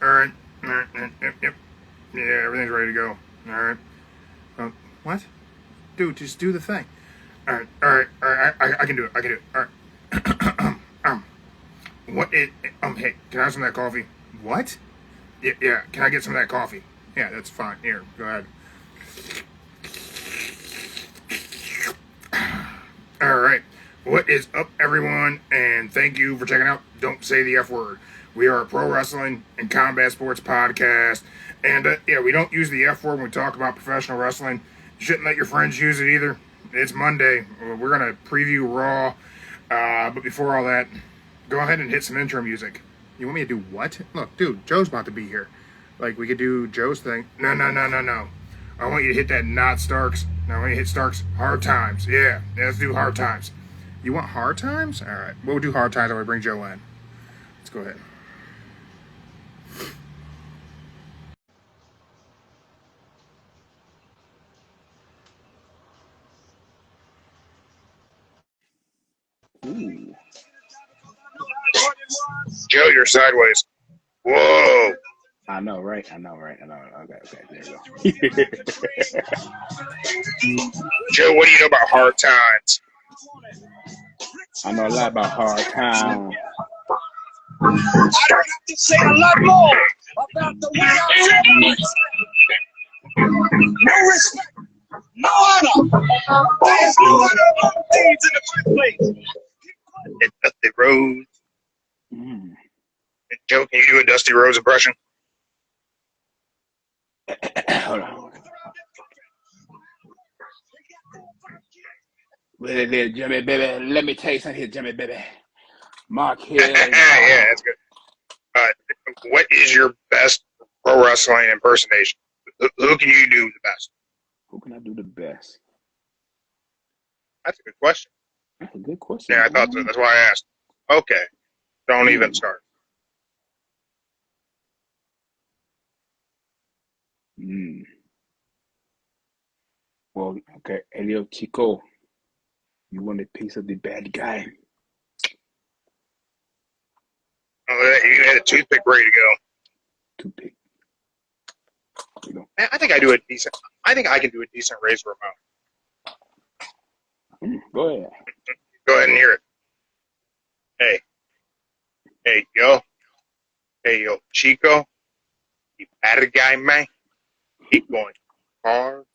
All right. Yep. Yeah, everything's ready to go. All right. What? Dude, just do the thing. All right. I can do it. All right. What is? Hey, can I have some of that coffee? What? Yeah. Can I get some of that coffee? Yeah, that's fine. Here, go ahead. All right. What is up, everyone? And thank you for checking out Don't Say the F Word. We are a pro wrestling and combat sports podcast. And we don't use the F word when we talk about professional wrestling. You shouldn't let your friends use it either. It's Monday. We're going to preview Raw. But before all that, go ahead and hit some intro music. You want me to do what? Look, dude, Joe's about to be here. Like, we could do Joe's thing. No. I want you to hit that not Starks. No, I want you to hit Starks. Hard Times. Yeah, let's do Hard Times. You want Hard Times? All right. We'll do Hard Times when we bring Joe in. Let's go ahead. Ooh. Joe, you're sideways. Whoa. I know, right? Okay, there you go. Joe, what do you know about Hard Times? I know a lot about Hard Times. I don't have to say a lot more about the way I no respect, no honor. There's no honor among thieves in the first place. It's Dusty Rhodes. Joe, can you do a Dusty Rhodes impression? Hold on. Jimmy, baby, let me tell you something here, Jimmy, baby. Mark here. Yeah, that's good. What is your best pro wrestling impersonation? Who can you do the best? Who can I do the best? That's a good question. That's a good question. Yeah, I thought so. That's why I asked. Okay. Don't even start. Well, okay, Elio Chico, you want a piece of the bad guy? Oh, you had a toothpick ready to go. Toothpick. You know. I think I can do a decent Razor Ramon. Go ahead. Go ahead and hear it. Hey, yo, Chico, you bad guy, man. Keep going hard,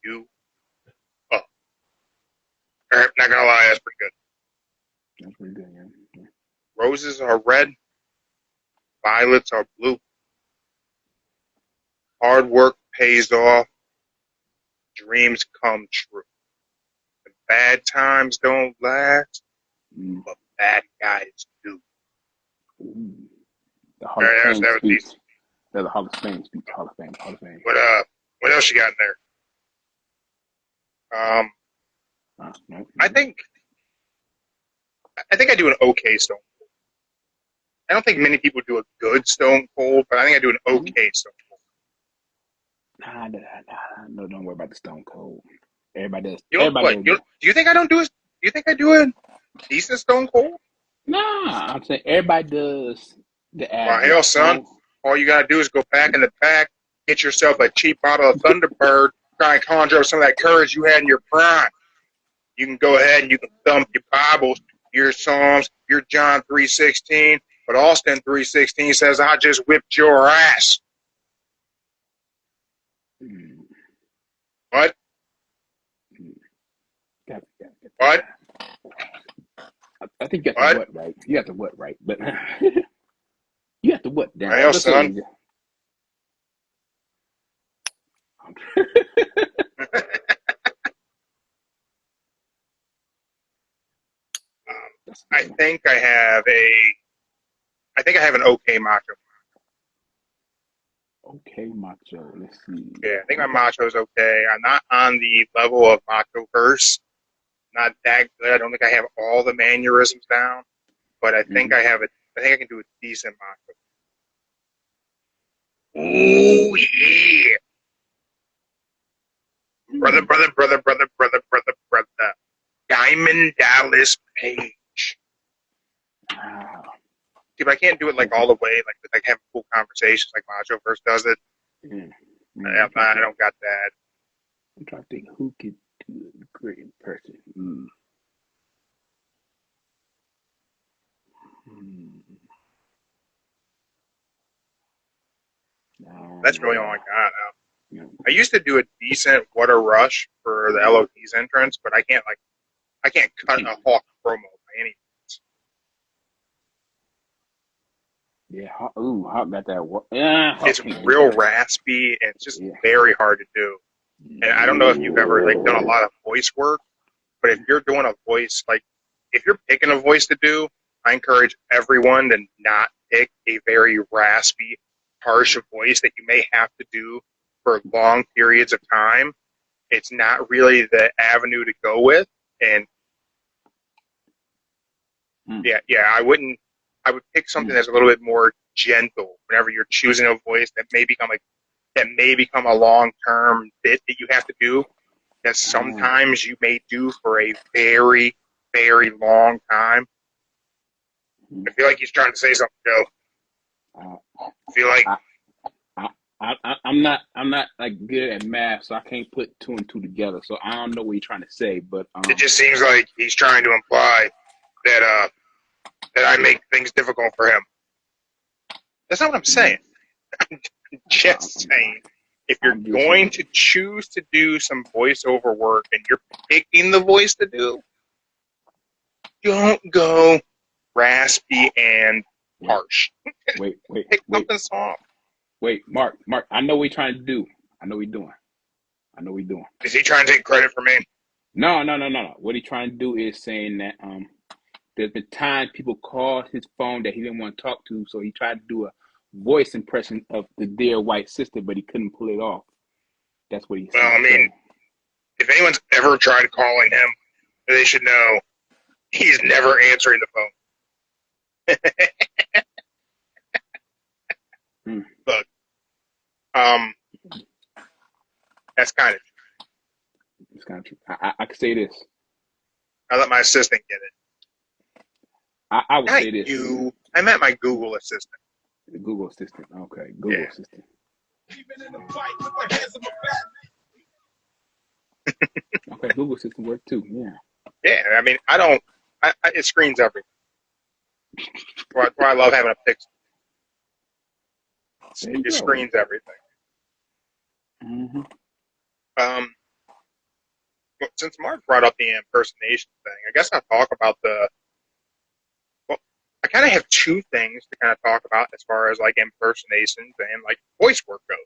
you up. All right, not gonna lie, that's pretty good. That's pretty good, yeah. Roses are red, violets are blue. Hard work pays off, dreams come true. The bad times don't last, but bad guys do. Ooh. The Hall of Fame speech. That's a Hall of Fame speech. Hall of Fame. What else you got in there? No. I think I do an okay Stone Cold. I don't think many people do a good Stone Cold, but I think I do an okay Stone Cold. Nah, no, don't worry about the Stone Cold. Everybody does. Do you think I don't do it? Do you think I do a decent Stone Cold? Nah, I'm saying everybody does the average. Well, hell, son, all you gotta do is go back in the back, get yourself a cheap bottle of Thunderbird, try and conjure up some of that courage you had in your prime. You can go ahead and you can thump your Bibles, your Psalms, your John 3:16, but Austin 3:16 says, "I just whipped your ass." What? What? I think you got the what right. You got the what right, but you got the what down. Hell, son. I think I have an okay Macho. Okay, Macho. Let's see. Yeah, I think my Macho's okay. I'm not on the level of Macho Verse. Not that good. I don't think I have all the mannerisms down, but I think I can do a decent Macho. Ooh yeah. Brother. Diamond Dallas Page. Wow. See, but I can't do it like all the way, like have cool conversations like Macho Verse does it. I don't got that. I'm trying to think who could do it great in person. That's really all I got now. I used to do a decent What a Rush for the LOD's entrance, but I can't cut a Hawk promo by any means. Yeah, Hawk got that. Yeah, it's real raspy and it's just very hard to do. And I don't know if you've ever done a lot of voice work, but if you're doing a voice, if you're picking a voice to do, I encourage everyone to not pick a very raspy, harsh voice that you may have to do for long periods of time. It's not really the avenue to go with. And I would pick something that's a little bit more gentle whenever you're choosing a voice that may become a long-term bit that you have to do, that sometimes you may do for a very, very long time. I feel like he's trying to say something, Joe. I feel like I'm not like good at math, so I can't put 2 and 2 together. So I don't know what he's trying to say, but it just seems like he's trying to imply that I make things difficult for him. That's not what I'm saying. I'm just saying, if you're going to choose to do some voiceover work and you're picking the voice to do, don't go raspy and harsh. Wait. Pick something soft. Wait, Mark, I know what he's trying to do. I know what he's doing. Is he trying to take credit for me? No. What he's trying to do is saying that there's been times people called his phone that he didn't want to talk to, so he tried to do a voice impression of the dear white sister, but he couldn't pull it off. That's what he's saying. Well, I mean, if anyone's ever tried calling him, they should know he's never answering the phone. Look, that's kind of true. It's kind of true. I could say this. I let my assistant get it. I would say this. I meant my Google assistant. The Google assistant. Okay, Google assistant. Okay, Google assistant work too. Yeah. Yeah, I mean, it screens everything. Why I love having a Pixel. It screens everything. Mm-hmm. Since Mark brought up the impersonation thing, I guess I'll talk about I kind of have 2 things to kind of talk about as far as impersonations and voice work goes.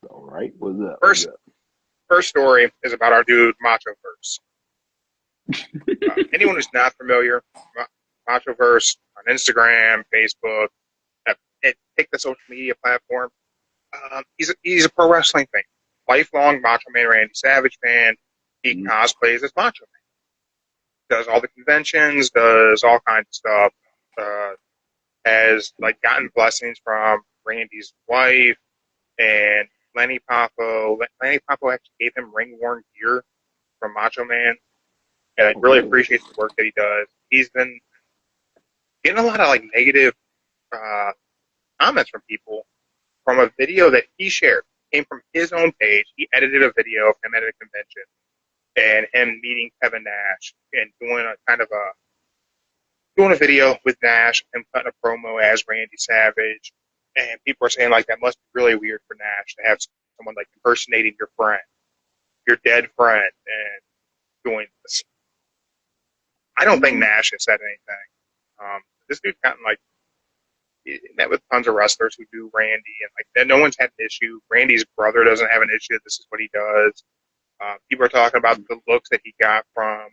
All right, what's up? First story is about our dude Macho Verse. Anyone who's not familiar, Macho Verse on Instagram, Facebook, pick the social media platform. He's a pro wrestling fan, lifelong Macho Man Randy Savage fan. He cosplays as Macho Man. Does all the conventions, does all kinds of stuff, has gotten blessings from Randy's wife and Lenny Poffo. Lenny Poffo actually gave him ring-worn gear from Macho Man, and I really appreciate the work that he does. He's been getting a lot of negative comments from people from a video that he shared. It came from his own page. He edited a video of him at a convention and him meeting Kevin Nash and doing a video with Nash and cutting a promo as Randy Savage. And people are saying that must be really weird for Nash to have someone impersonating your friend, your dead friend, and doing this. I don't think Nash has said anything. This dude's gotten he met with tons of wrestlers who do Randy, and no one's had an issue. Randy's brother doesn't have an issue. This is what he does. People are talking about the looks that he got from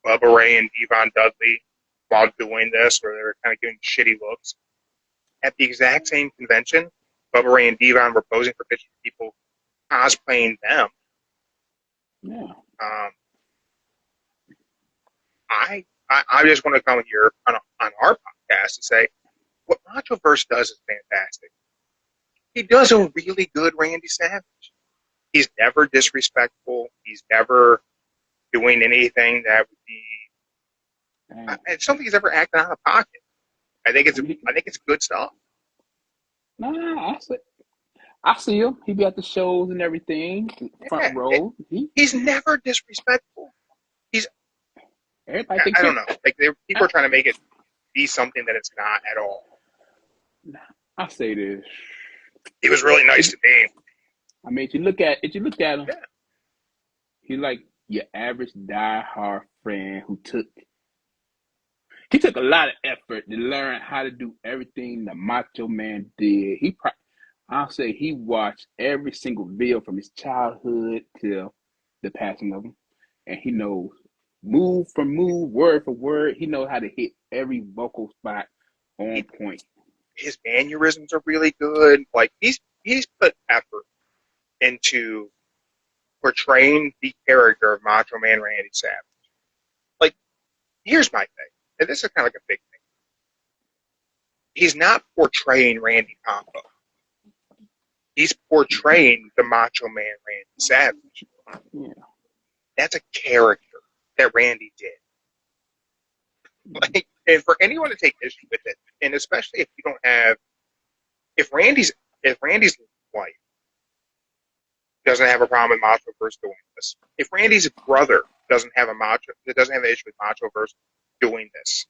Bubba Ray and Devon Dudley while doing this, where they were kind of giving shitty looks. At the exact same convention, Bubba Ray and Devon were posing for pictures of people cosplaying them. Yeah. I just want to come here on our podcast and say what Macho Verse does is fantastic. He does a really good Randy Savage. He's never disrespectful. He's never doing anything that would be. I don't think he's ever acting out of pocket. I think it's good stuff. Nah, I see him. He be at the shows and everything, front row. He's never disrespectful. Everybody I thinks don't know. Like people are trying to make it be something that it's not at all. I say this. He was really nice to me. I mean, if you look at him, Yeah. he's like your average die-hard friend who took a lot of effort to learn how to do everything the Macho Man did. I'll say he watched every single video from his childhood till the passing of him, and he knows move for move, word for word. He knows how to hit every vocal spot on point. His mannerisms are really good. Like he's put effort into portraying the character of Macho Man Randy Savage. Like, here's my thing, and this is kind of like a big thing. He's not portraying Randy Combo. He's portraying the Macho Man Randy Savage. Yeah. That's a character that Randy did. Like, and for anyone to take issue with it, and especially if you don't have, if Randy's wife doesn't have a problem with Macho Verse doing this, if Randy's brother doesn't have an issue with Macho Verse doing this,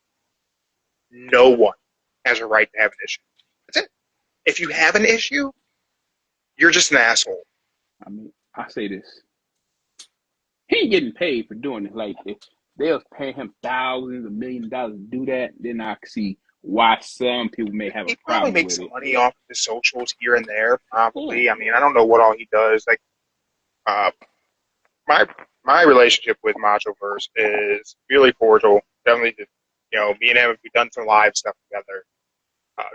no one has a right to have an issue. That's it. If you have an issue, you're just an asshole. I mean, I say this. He ain't getting paid for doing it. Like, if they was paying him thousands of millions of dollars to do that, then I can see why some people may have a problem with it. He probably makes some money off of his socials here and there, probably. Yeah. I mean, I don't know what all he does. Like, my relationship with Machoverse is really cordial. Definitely, me and him, we've done some live stuff together.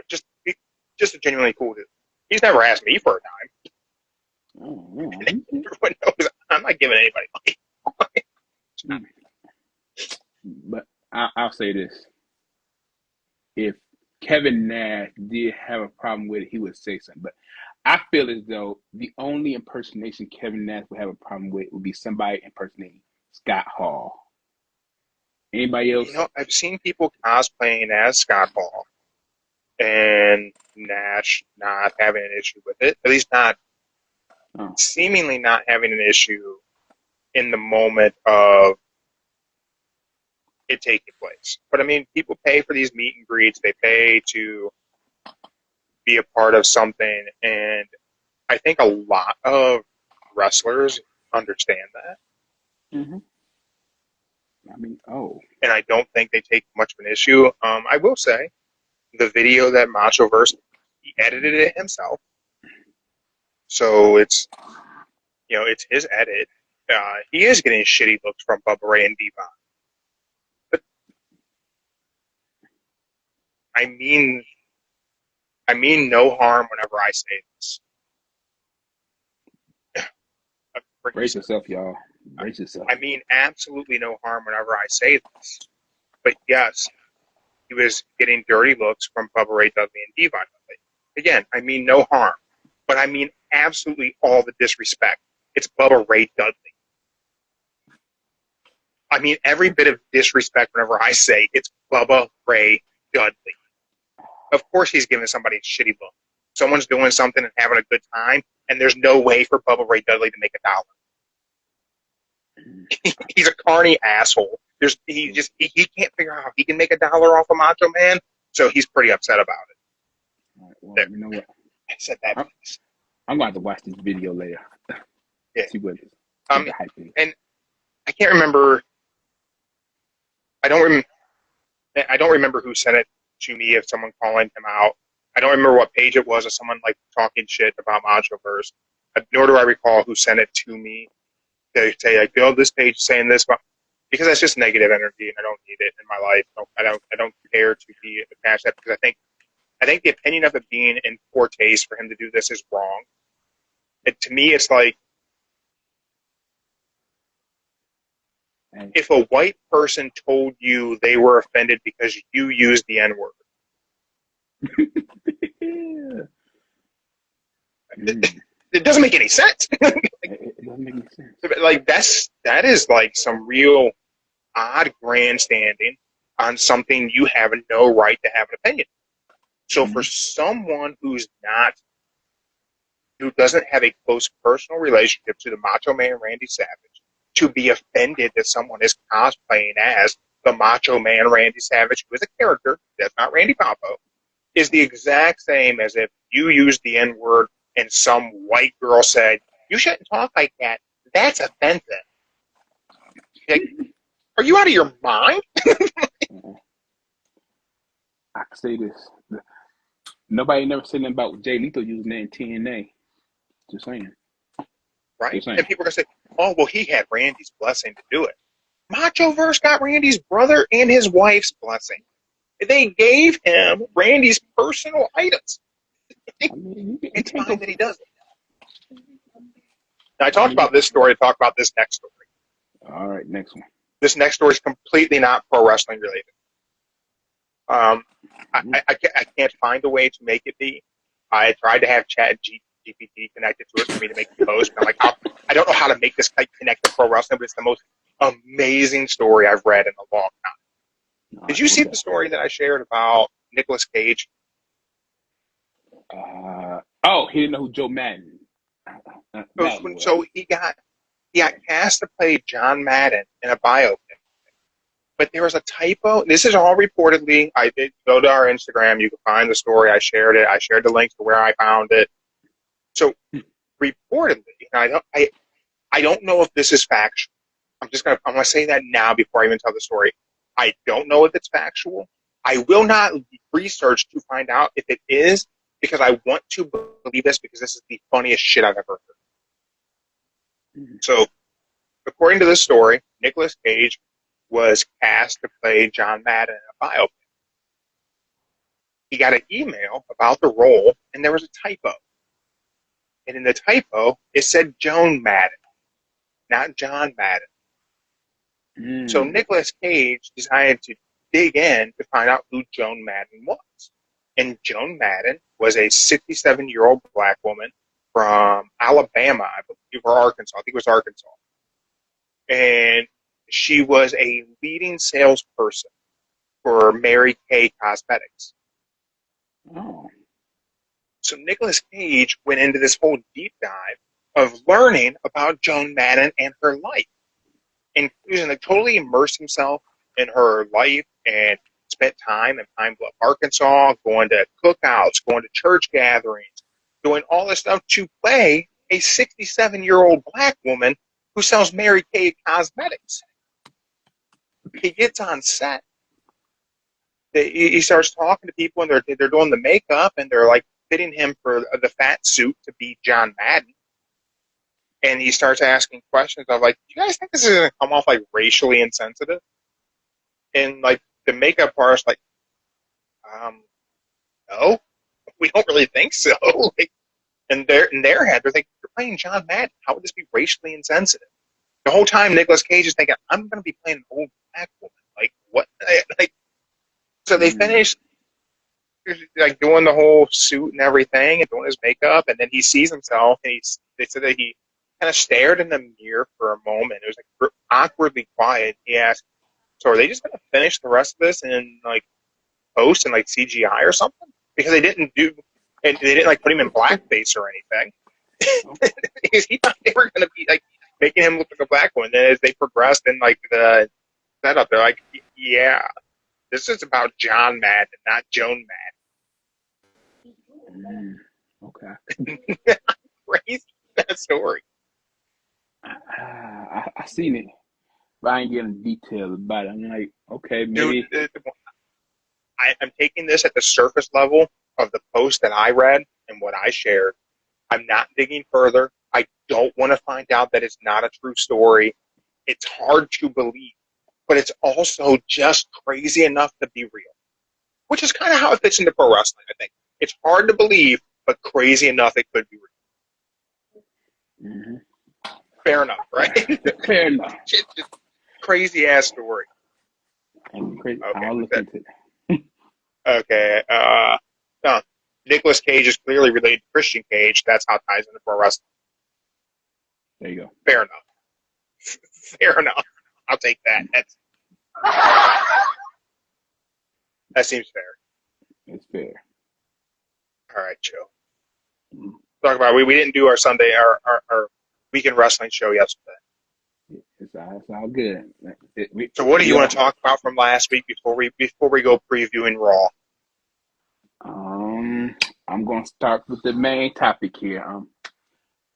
Just a genuinely cool dude. He's never asked me for a dime. Oh, yeah. Everyone knows I'm not giving anybody money. But I'll say this. If Kevin Nash did have a problem with it, he would say something. But I feel as though the only impersonation Kevin Nash would have a problem with would be somebody impersonating Scott Hall. Anybody else? I've seen people cosplaying as Scott Hall and Nash not having an issue with it. At least not seemingly not having an issue in the moment of it taking place. But I mean, people pay for these meet and greets. They pay to be a part of something, and I think a lot of wrestlers understand that. Mm-hmm. I mean, and I don't think they take much of an issue. I will say, the video that Machoverse, he edited it himself, so it's his edit. He is getting shitty looks from Bubba Ray and Devon. But I mean no harm whenever I say this. Brace yourself, y'all. Brace yourself. I mean absolutely no harm whenever I say this. But yes, he was getting dirty looks from Bubba Ray Dudley and Devon Dudley. Again, I mean no harm. But I mean absolutely all the disrespect. It's Bubba Ray Dudley. I mean every bit of disrespect whenever I say it's Bubba Ray Dudley. Of course he's giving somebody a shitty look. Someone's doing something and having a good time, and there's no way for Bubba Ray Dudley to make $1. He's a carny asshole. He can't figure out how he can make $1 off of Macho Man, so he's pretty upset about it. All right, well, you know what? I said that. I'm going to have to watch this video later. Yeah. See what and I can't remember. I don't remember who sent it to me, if someone calling him out. I don't remember what page it was of someone like talking shit about Machoverse. Nor do I recall who sent it to me. They say like, this page is saying this, because that's just negative energy, and I don't need it in my life. I don't care to be attached to that, because I think the opinion of it being in poor taste for him to do this is wrong. To me, it's like, if a white person told you they were offended because you used the N-word. It doesn't make any sense. It doesn't make any sense. Like that is like some real odd grandstanding. on something you have no right to have an opinion. So for someone who doesn't have a close personal relationship to the Macho Man Randy Savage, to be offended that someone is cosplaying as the Macho Man Randy Savage, who is a character, that's not Randy Popo, is the exact same as if you used the N-word and some white girl said, you shouldn't talk like that. That's offensive. Like, are you out of your mind? I can say this. Nobody never said nothing about Jay Lethal using that in TNA. Just saying. Right? Just saying. And people are going to say, oh, well, he had Randy's blessing to do it. Machoverse got Randy's brother and his wife's blessing. They gave him Randy's personal items. It's fine that he does it. Now, I talked about this story. I talked about this next story. All right, next one. This next story is completely not pro wrestling related. I can't find a way to make it be. I tried to have Chat GPT connected to it for me to make the post. I'm like, I don't know how to make this connect to pro wrestling, but it's the most amazing story I've read in a long time. Did you see the story that I shared about Nicolas Cage? He didn't know who Joe Madden. So he got cast to play John Madden in a biopic. But there was a typo. This is all reportedly. I did go to our Instagram. You can find the story. I shared it. I shared the links to where I found it. So reportedly, I don't know if this is factual. I'm gonna say that now before I even tell the story. I don't know if it's factual. I will not research to find out if it is, because I want to believe this, because this is the funniest shit I've ever heard. So, according to this story, Nicolas Cage was cast to play John Madden in a biopic. He got an email about the role, and there was a typo. And in the typo, it said Joan Madden, not John Madden. So Nicolas Cage decided to dig in to find out who Joan Madden was. And Joan Madden was a 67-year-old black woman from Alabama, I believe, or Arkansas. I think it was Arkansas. And she was a leading salesperson for Mary Kay Cosmetics. Oh. So Nicolas Cage went into this whole deep dive of learning about Joan Madden and her life. And he was going to totally immerse himself in her life and spent time in Pine Bluff, Arkansas, going to cookouts, going to church gatherings, doing all this stuff to play a 67-year-old black woman who sells Mary Kay Cosmetics. He gets on set. He starts talking to people, and they're doing the makeup, and they're like fitting him for the fat suit to be John Madden. And he starts asking questions of like, "Do you guys think this is going to come off like racially insensitive?" And like the makeup artist, like, no, we don't really think so. Like, in their head, they're thinking, "You're playing John Madden. How would this be racially insensitive?" The whole time, Nicolas Cage is thinking, "I'm going to be playing an old black woman. Like what?" Like, so they finish like doing the whole suit and everything, and doing his makeup, and then he sees himself, and they said that he kind of stared in the mirror for a moment. It was like awkwardly quiet. He asked, "So are they just going to finish the rest of this in like post and like CGI or something?" Because they didn't like put him in blackface or anything. Because he thought they were going to be like making him look like a black one. Then as they progressed in like the setup, they're like, "Yeah, this is about John Madden, not Joan Madden." Okay. Crazy that story. I seen it, but I ain't getting details about it. I'm like, okay, maybe. Dude, I'm taking this at the surface level of the post that I read and what I shared. I'm not digging further. I don't want to find out that it's not a true story. It's hard to believe, but it's also just crazy enough to be real, which is kind of how it fits into pro wrestling, I think. It's hard to believe, but crazy enough it could be real. Mm-hmm. Fair enough, right? Fair enough. Just crazy ass story. Crazy. Okay, I'll look into it. Okay. No. Nicolas Cage is clearly related to Christian Cage. That's how it ties into pro wrestling. There you go. Fair enough. Fair enough. I'll take that. That seems fair. It's fair. All right, Joe. Talk about we didn't do our Sunday our weekend wrestling show yesterday. It's all good. So what do you want to talk about from last week before we go previewing Raw? I'm going to start with the main topic here.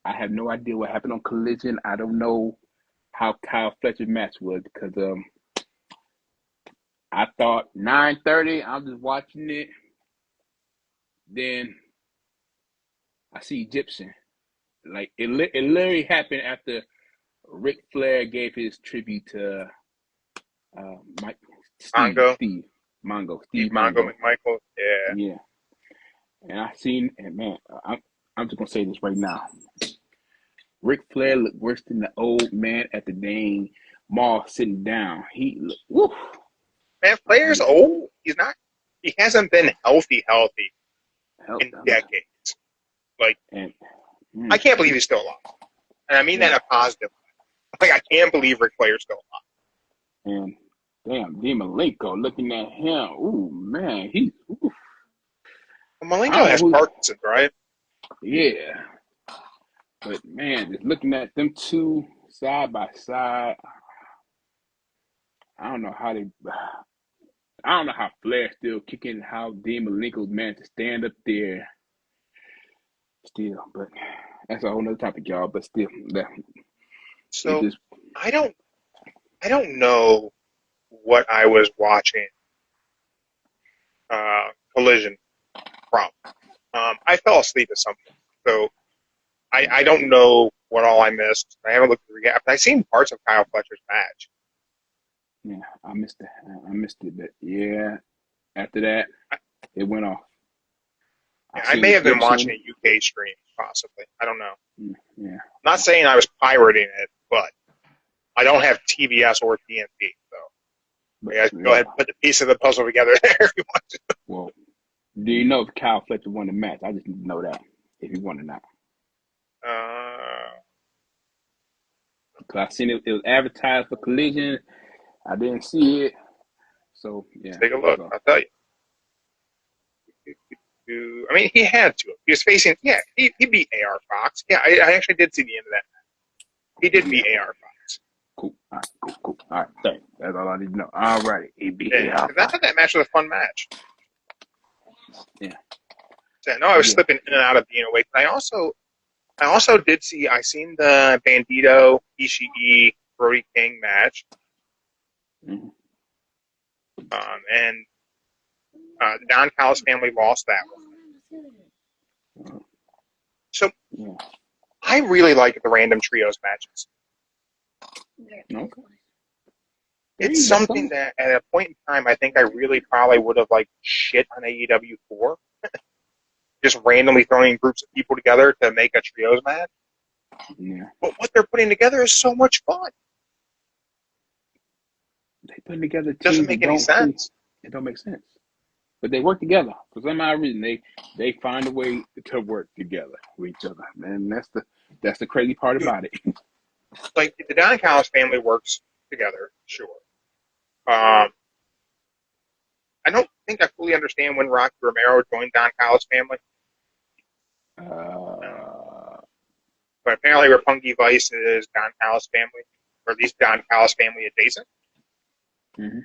I have no idea what happened on Collision. I don't know how Kyle Fletcher's match was because I thought 9:30. I'm just watching it. Then I see Egyptian. Like it literally happened after Ric Flair gave his tribute to Steve Mongo McMichael. Yeah. And I seen, and man, I'm just gonna say this right now. Ric Flair looked worse than the old man at the dang mall sitting down. He looked, woof. Man, Flair's old. He hasn't been healthy in decades. Like, I can't believe he's still alive. And I mean that in a positive way. Like, I can't believe Ric Flair's still alive. And damn, Dean Malenko looking at him. Ooh, man, he's. Oof. Well, Malenko has Parkinson's, right? Yeah. But man, just looking at them two side by side, I don't know how Flair's still kicking, how Dean Malenko's managed to stand up there. Still, but that's a whole nother topic, y'all. But still, so I don't know what I was watching. Collision from. I fell asleep at some point, so I don't know what all I missed. I haven't looked at the recap. I've seen parts of Kyle Fletcher's match. Yeah, I missed it, but yeah, after that, it went off. I may have been watching a UK stream, possibly. I don't know. Yeah. I'm not saying I was pirating it, but I don't have TBS or TNT, so you guys can go ahead and put the piece of the puzzle together there if you want to. Well, do you know if Kyle Fletcher won the match? I just need to know that, if he won or not. Because I seen it was advertised for Collision. I didn't see it. So, yeah. Take a look. I'll tell you. I mean, he had to. He was facing, he beat AR Fox. Yeah, I actually did see the end of that match. He did beat AR Fox. Cool. All right, cool. All right, thanks. That's all I need to know. All right. He beat AR Fox. I thought that match was a fun match. Yeah. So, no, I was slipping in and out of being awake. I also did see, I seen the Bandito, Ishii, Brody King match. Mm-hmm. And the Don Callis family lost that one. So, I really like the random trios matches. Okay. It's something that at a point in time, I think I really probably would have shit on AEW for. Just randomly throwing groups of people together to make a trios match. Yeah. But what they're putting together is so much fun. They put together teams. Doesn't make any sense. It don't make sense. But they work together. For some odd reason, they find a way to work together with each other. And that's the crazy part about it. Like, the Don Callis family works together, sure. I don't think I fully understand when Rocky Romero joined Don Callis' family. But apparently Roppongi Vice is Don Callis' family, or at least Don Callis' family adjacent. Mm-hmm.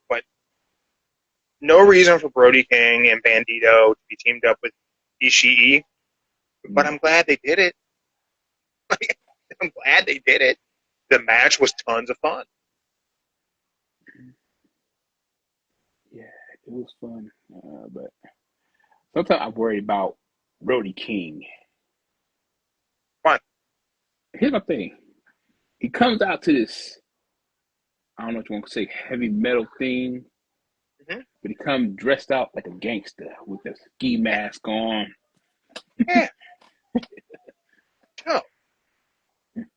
But no reason for Brody King and Bandito to be teamed up with Ishii. But I'm glad they did it. I'm glad they did it. The match was tons of fun. Yeah, it was fun. But sometimes I'm worried about Brody King. What? Here's my thing. He comes out to this, I don't know what you want to say, heavy metal theme. Mm-hmm. But he comes dressed out like a gangster with a ski mask on. Yeah. No.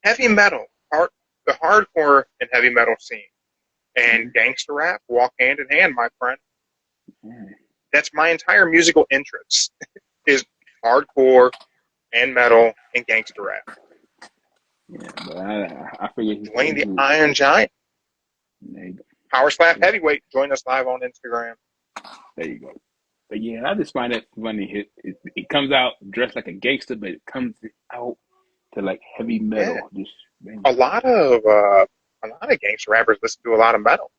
Heavy metal, the hardcore and heavy metal scene, and gangster rap walk hand in hand, my friend. That's my entire musical interest, is hardcore and metal and gangster rap. Yeah, but I figured he's Dwayne the Iron Giant. There you go. Power Slap Heavyweight. Join us live on Instagram. There you go. But yeah, I just find it funny. It comes out dressed like a gangster, but it comes out to like heavy metal. Yeah. Just man. A lot of gangster rappers listen to a lot of metal.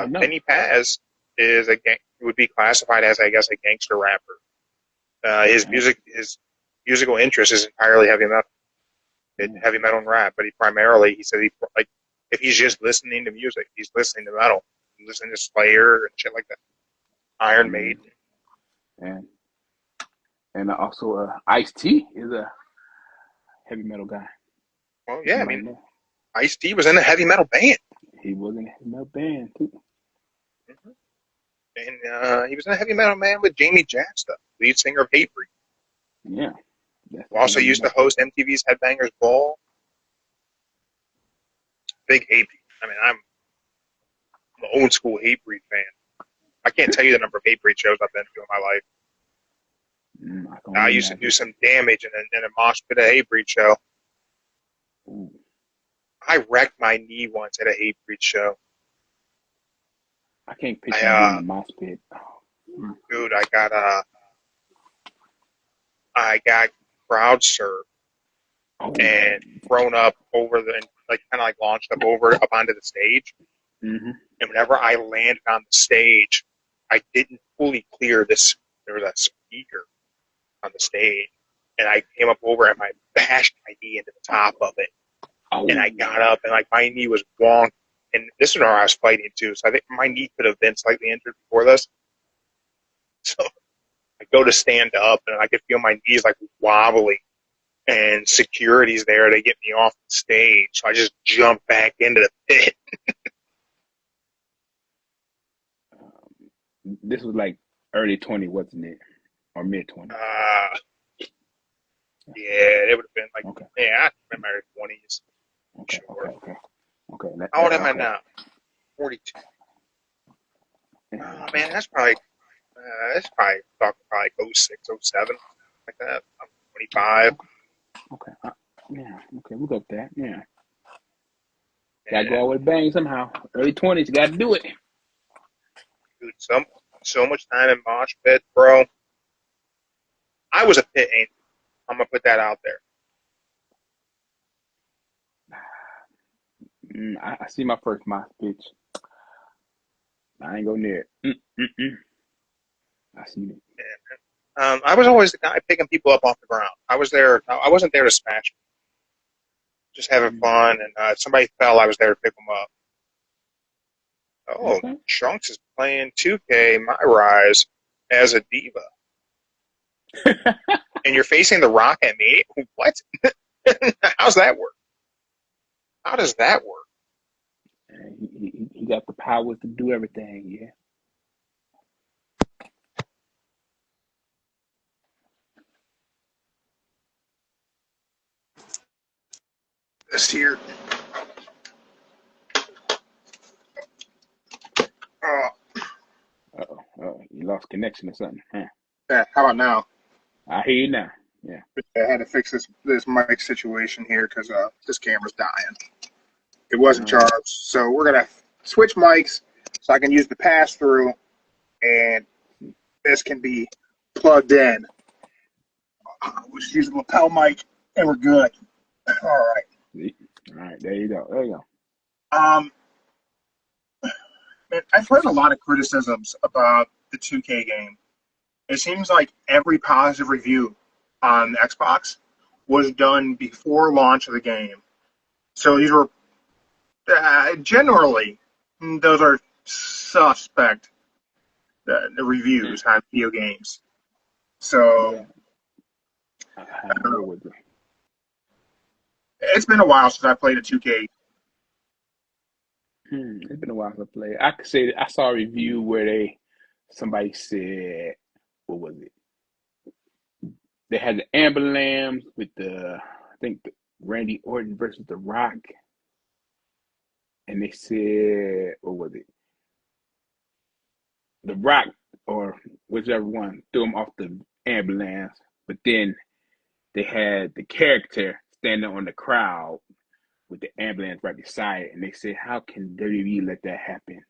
Benny Paz would be classified as, I guess, a gangster rapper. His musical interest is entirely heavy metal, heavy metal and rap. But he said if he's just listening to music, he's listening to metal, he's listening to Slayer and shit like that, Iron Maiden, and also Ice-T is a heavy metal guy. Well, yeah, I mean, Ice-T was in a heavy metal band. He was in a heavy metal band too. Mm-hmm. And he was in a heavy metal band with Jamie Jasta, lead singer of Hatebreed. Yeah. Who also used to host MTV's Headbangers Ball. Big Hatebreed. I mean, I'm an old school Hatebreed fan. I can't tell you the number of Hatebreed shows I've been to in my life. I used to do some damage in a mosh pit at a Hatebreed show. Ooh. I wrecked my knee once at a Hatebreed show. I can't picture you in the mosh pit. Dude, I got crowd surfed and thrown up over launched up onto the stage. Mm-hmm. And whenever I landed on the stage, I didn't fully clear this. There was a speaker on the stage, and I came up over and I bashed my knee into the top of it. Oh. And I got up and my knee was wonk. And this is where I was fighting too, so I think my knee could have been slightly injured before this. So I go to stand up and I could feel my knees wobbly, and security's there to get me off the stage. So I just jumped back into the pit. This was early 20, wasn't it? Or mid 20? Yeah, it would have been I in my early 20s. Okay, sure. Okay. How old am I now? 42. Oh man, that's probably talking 06, 07, like that. I'm 25. Okay. Okay, we'll go with that. Yeah. Gotta go out with a bang somehow. Early 20s, you gotta do it. Dude, so much time in mosh pit, bro. I was a pit angel. I'm gonna put that out there. I see my first mosh pitch. I ain't go near it. I see it. Yeah. I was always the guy picking people up off the ground. I wasn't there to smash them. Just having fun, and if somebody fell, I was there to pick them up. Oh, okay. Trunks is playing 2K My Rise as a diva. And you're facing The Rock at me? What? How's that work? How does that work? He got the powers to do everything, yeah. This here. You lost connection or something, huh? Yeah, how about now? I hear you now. Yeah. I had to fix this mic situation here because this camera's dying. It wasn't charged, so we're gonna switch mics so I can use the pass through, and this can be plugged in. We'll just use the lapel mic, and we're good. All right, there you go. I've heard a lot of criticisms about the 2K game. It seems like every positive review on the Xbox was done before launch of the game. So these were generally, those are suspect, the reviews on video games. So I don't know. It's been a while since I played a 2K. It's been a while since I played. I could say that I saw a review where somebody said, what was it? They had the Amber Lambs with the Randy Orton versus The Rock. And they said, what was it? The Rock, or whichever one, threw him off the ambulance. But then they had the character standing on the crowd with the ambulance right beside it, and they said, "How can WWE let that happen?"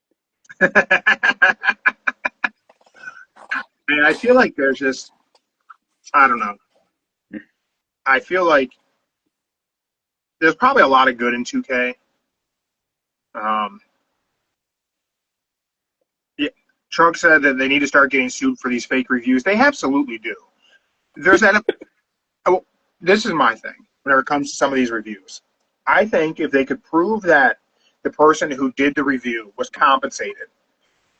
And I feel like there's just, I don't know. I feel like there's probably a lot of good in 2K. Yeah, Trunk said that they need to start getting sued for these fake reviews. They absolutely do. There's that. Oh, this is my thing whenever it comes to some of these reviews. I think if they could prove that the person who did the review was compensated,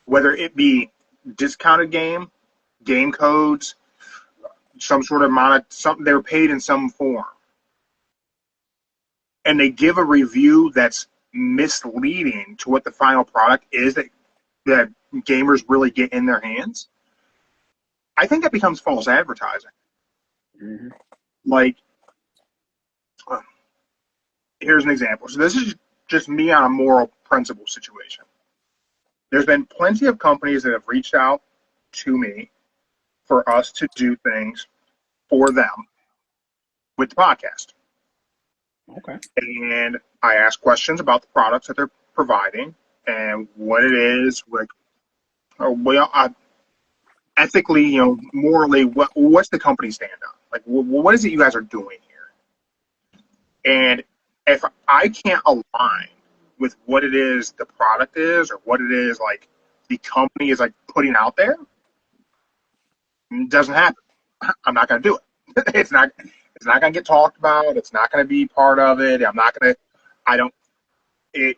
whether it be discounted game codes, some sort of something they were paid in some form, and they give a review that's misleading to what the final product is that gamers really get in their hands, I think that becomes false advertising. Mm-hmm. Like, here's an example. So this is just me on a moral principle situation. There's been plenty of companies that have reached out to me for us to do things for them with the podcast. Okay. And I ask questions about the products that they're providing and what it is, like, ethically, morally, what's the company stand on? Like, what is it you guys are doing here? And if I can't align with what it is the product is or what it is like the company is like putting out there, it doesn't happen. I'm not going to do it. It's not going to get talked about. It's not going to be part of it. I'm not going to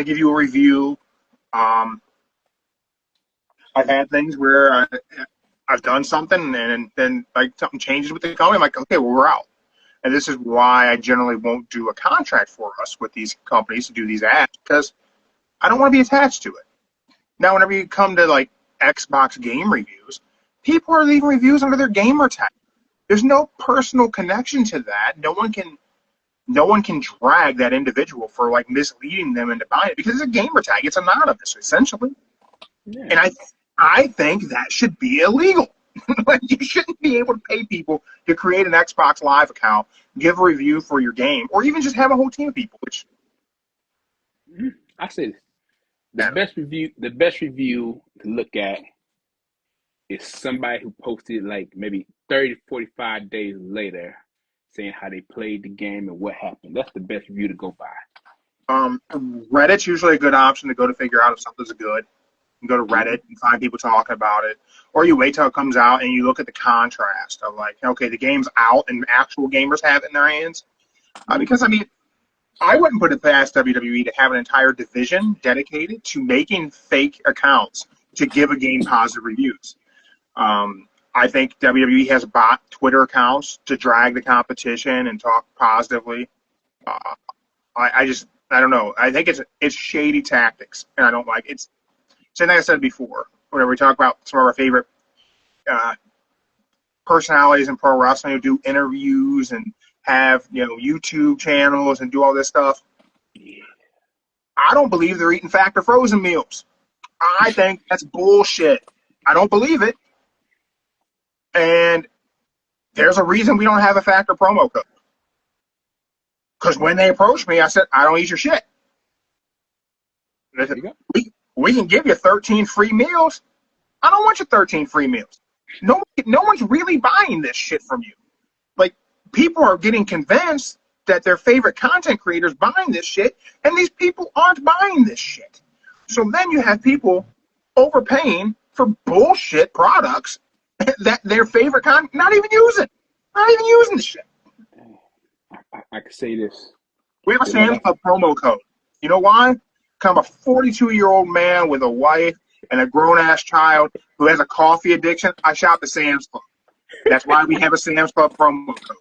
give you a review. I've had things where I've done something and then like something changes with the company. I'm like, okay, well, we're out. And this is why I generally won't do a contract for us with these companies to do these ads, because I don't want to be attached to it. Now, whenever you come to like Xbox game reviews, people are leaving reviews under their gamer tag. There's no personal connection to that. No one can drag that individual for like misleading them into buying it because it's a gamer tag. It's anonymous, essentially. Yeah. And I think that should be illegal. Like, you shouldn't be able to pay people to create an Xbox Live account, give a review for your game, or even just have a whole team of people. Which I say this. The best review to look at is somebody who posted like maybe 30 to 45 days later saying how they played the game and what happened. That's the best review to go by. Reddit's usually a good option to go to figure out if something's good. You go to Reddit and find people talking about it. Or you wait till it comes out and you look at the contrast of like, okay, the game's out and actual gamers have it in their hands. Because, I mean, I wouldn't put it past WWE to have an entire division dedicated to making fake accounts to give a game positive reviews. I think WWE has bought Twitter accounts to drag the competition and talk positively. I don't know. I think it's shady tactics, and I don't like it. Same thing I said before, whenever we talk about some of our favorite personalities in pro wrestling who do interviews and have YouTube channels and do all this stuff. I don't believe they're eating Factor frozen meals. I think that's bullshit. I don't believe it. And there's a reason we don't have a Factor promo code. Because when they approached me, I said, I don't eat your shit. We can give you 13 free meals. I don't want your 13 free meals. No one's really buying this shit from you. Like, people are getting convinced that their favorite content creators buying this shit, and these people aren't buying this shit. So then you have people overpaying for bullshit products that their favorite content not even using the shit. I could say this. We have a Sam's Club promo code. You know why? I'm a 42-year-old man with a wife and a grown-ass child who has a coffee addiction. I shop at Sam's Club. That's why we have a Sam's Club promo code.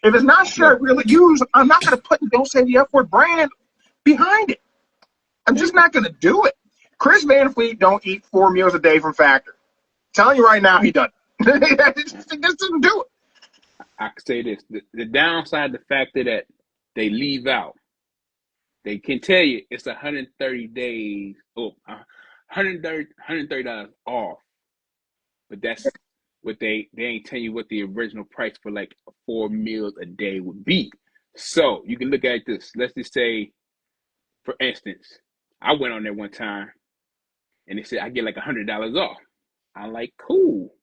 If it's not shit I really use, I'm not going to put Don't Say the F Word brand behind it. I'm just not going to do it. Chris Van Fleet don't eat 4 meals a day from Factor. I'm telling you right now, he doesn't. He just doesn't do it. I could say this. The downside, the factor that they leave out, they can tell you it's 130 days, $130 off. But that's what they ain't tell you what the original price for like 4 meals a day would be. So you can look at this. Let's just say, for instance, I went on there one time and they said I get like $100 off. I'm like, cool.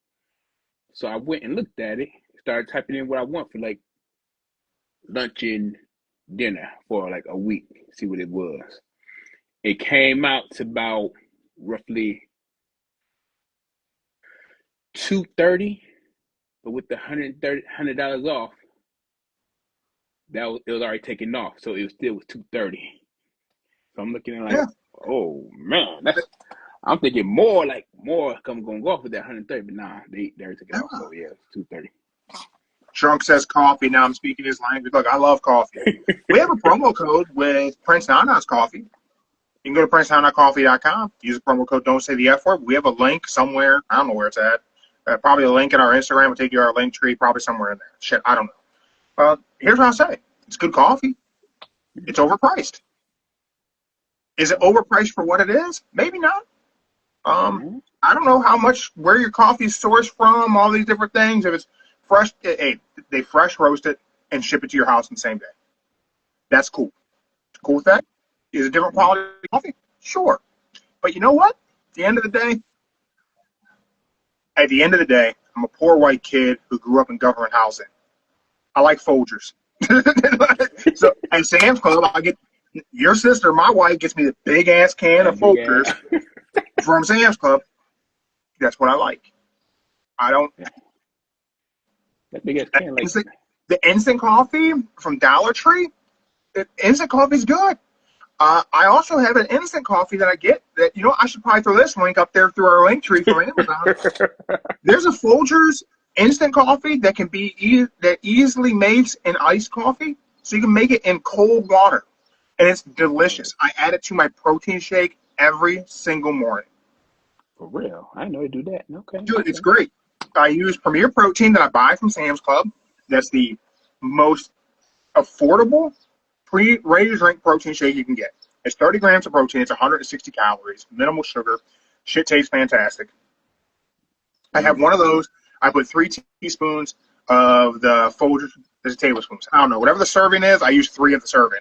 So I went and looked at it, started typing in what I want for like lunch and dinner for like a week, see what it was. It came out to about roughly $230, but with the $100 off, it was already taken off, so it was still $230. So I'm looking at like, oh man, I'm thinking more gonna go off with that $130, but nah, they already took it off. So yeah, it's $230. Trunk says coffee. Now I'm speaking his language. Look, I love coffee. We have a promo code with Prince Nana's Coffee. You can go to PrinceNanaCoffee.com. Use the promo code Don't Say the F Word. We have a link somewhere. I don't know where it's at. Probably a link in our Instagram will take you to our link tree. Probably somewhere in there. Shit, I don't know. Here's what I'll say. It's good coffee. It's overpriced. Is it overpriced for what it is? Maybe not. I don't know where your coffee is sourced from, all these different things. If it's fresh, they fresh roast it and ship it to your house in the same day. That's cool. Cool with that? Is it different quality coffee? Sure. But you know what? At the end of the day, I'm a poor white kid who grew up in government housing. I like Folgers. So at Sam's Club, I get your sister, my wife, gets me the big ass can of Folgers from Sam's Club. That's what I like. I don't. That big ass can, like the instant coffee from Dollar Tree. Instant coffee is good. I also have an instant coffee that I get that, I should probably throw this link up there through our link tree for Amazon. There's a Folgers instant coffee that can be that easily makes an iced coffee, so you can make it in cold water, and it's delicious. I add it to my protein shake every single morning. For real? I didn't know you do that. Okay. Dude, it's great. I use Premier Protein that I buy from Sam's Club. That's the most affordable ready-to-drink protein shake you can get. It's 30 grams of protein. It's 160 calories, minimal sugar. Shit tastes fantastic. I have one of those. I put 3 teaspoons of the Folgers. There's tablespoons. I don't know. Whatever the serving is, I use 3 of the serving.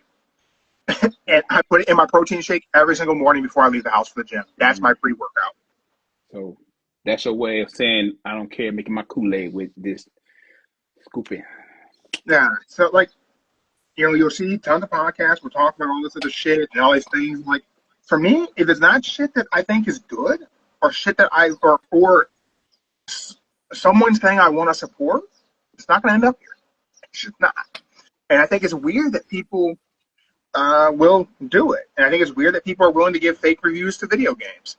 And I put it in my protein shake every single morning before I leave the house for the gym. That's my pre-workout. So that's your way of saying I don't care making my Kool-Aid with this scooping. Yeah. So, like, you'll see tons of podcasts. We're talking about all this other shit and all these things. Like, for me, if it's not shit that I think is good or shit that or someone's thing I want to support, it's not going to end up here. It's just not. And I think it's weird that people will do it. And I think it's weird that people are willing to give fake reviews to video games.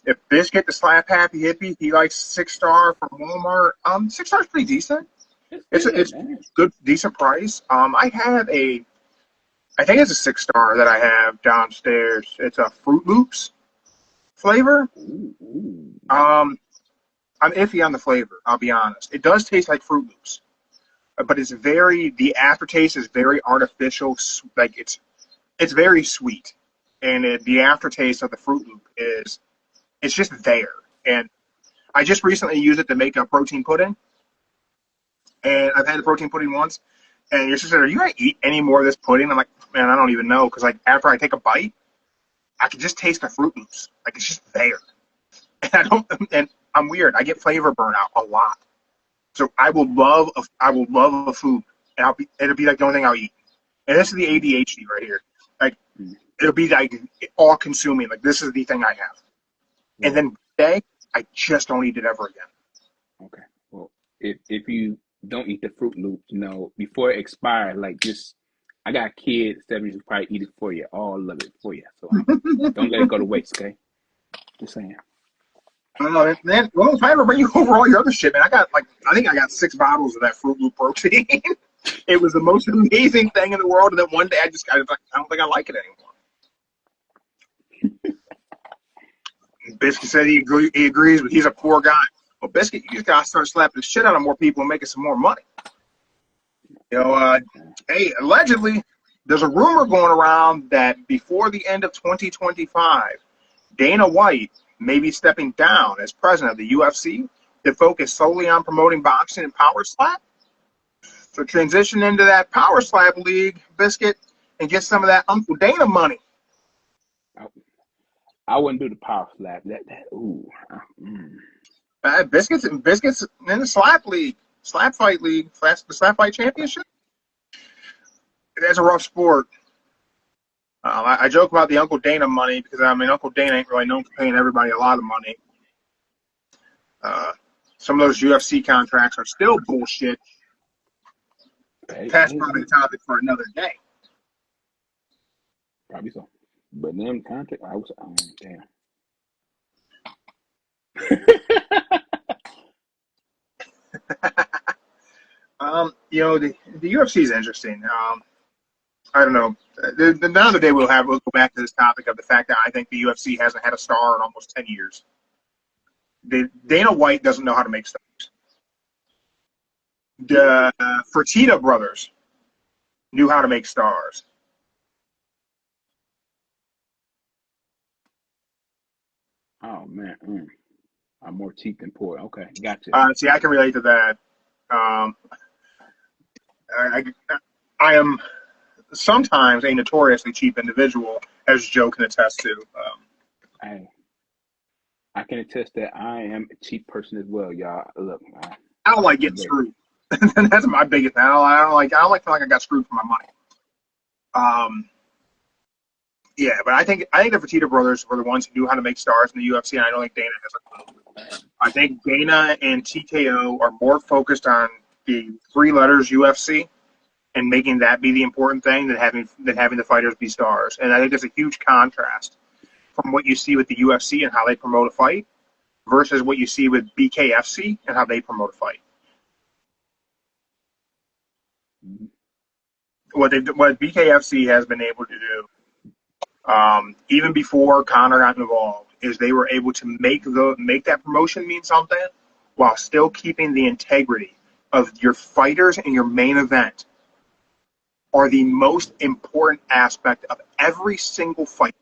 If Biscuit, the Slap Happy Hippie, he likes 6-star from Walmart. 6-star is pretty decent. It's good, decent price. I think it's a 6-star that I have downstairs. It's a Fruit Loops flavor. I'm iffy on the flavor, I'll be honest. It does taste like Fruit Loops, but the aftertaste is very artificial. Like it's very sweet, and the aftertaste of the Fruit Loop it's just there. And I just recently used it to make a protein pudding. And I've had the protein pudding once, and your sister said, "Are you gonna eat any more of this pudding?" I'm like, "Man, I don't even know," because like after I take a bite, I can just taste the Fruit Loops. Like it's just there, and I'm weird. I get flavor burnout a lot, so I will love a food, and it'll be like the only thing I'll eat. And this is the ADHD right here. Like it'll be like all consuming. Like this is the thing I have, and then today I just don't eat it ever again. Okay. Well, if you don't eat the Fruit Loops, before it expires, like just, I got kids that will probably eat it for you, all of it for you. So don't let it go to waste, okay? Just saying. Man, well, if I ever bring you over all your other shit, man, I think I got 6 bottles of that Fruit Loop protein. It was the most amazing thing in the world, and then one day I was like, I don't think I like it anymore. Biscuit said he agrees, but he's a poor guy. Well, Biscuit, you just gotta start slapping the shit out of more people and making some more money. Hey, allegedly, there's a rumor going around that before the end of 2025, Dana White may be stepping down as president of the UFC, that focus solely on promoting boxing and power slap. So transition into that power slap league, Biscuit, and get some of that Uncle Dana money. I wouldn't do the power slap. Biscuits in the slap league, slap fight league, the slap fight championship. That's a rough sport. I joke about the Uncle Dana money because Uncle Dana ain't really known for paying everybody a lot of money. Some of those UFC contracts are still bullshit. That's probably a topic for another day. Probably so. But them contract, I was damn. The UFC is interesting. I don't know. Another day we'll go back to this topic of the fact that I think the UFC hasn't had a star in almost 10 years. Dana White doesn't know how to make stars. The Fertitta brothers knew how to make stars. Oh man, I'm more cheap than poor. Okay, gotcha. See, I can relate to that. I am sometimes a notoriously cheap individual, as Joe can attest to. I can attest that I am a cheap person as well, y'all. Look, I don't like getting screwed. That's my biggest thing. I don't like to feel like I got screwed for my money. Yeah, but I think the Fertitta brothers were the ones who knew how to make stars in the UFC, and I don't think Dana has a clue. I think Dana and TKO are more focused on the 3 letters UFC and making that be the important thing than having the fighters be stars. And I think there's a huge contrast from what you see with the UFC and how they promote a fight versus what you see with BKFC and how they promote a fight. What BKFC has been able to do, even before Conor got involved, is they were able to make that promotion mean something while still keeping the integrity of your fighters and your main event are the most important aspect of every single fight.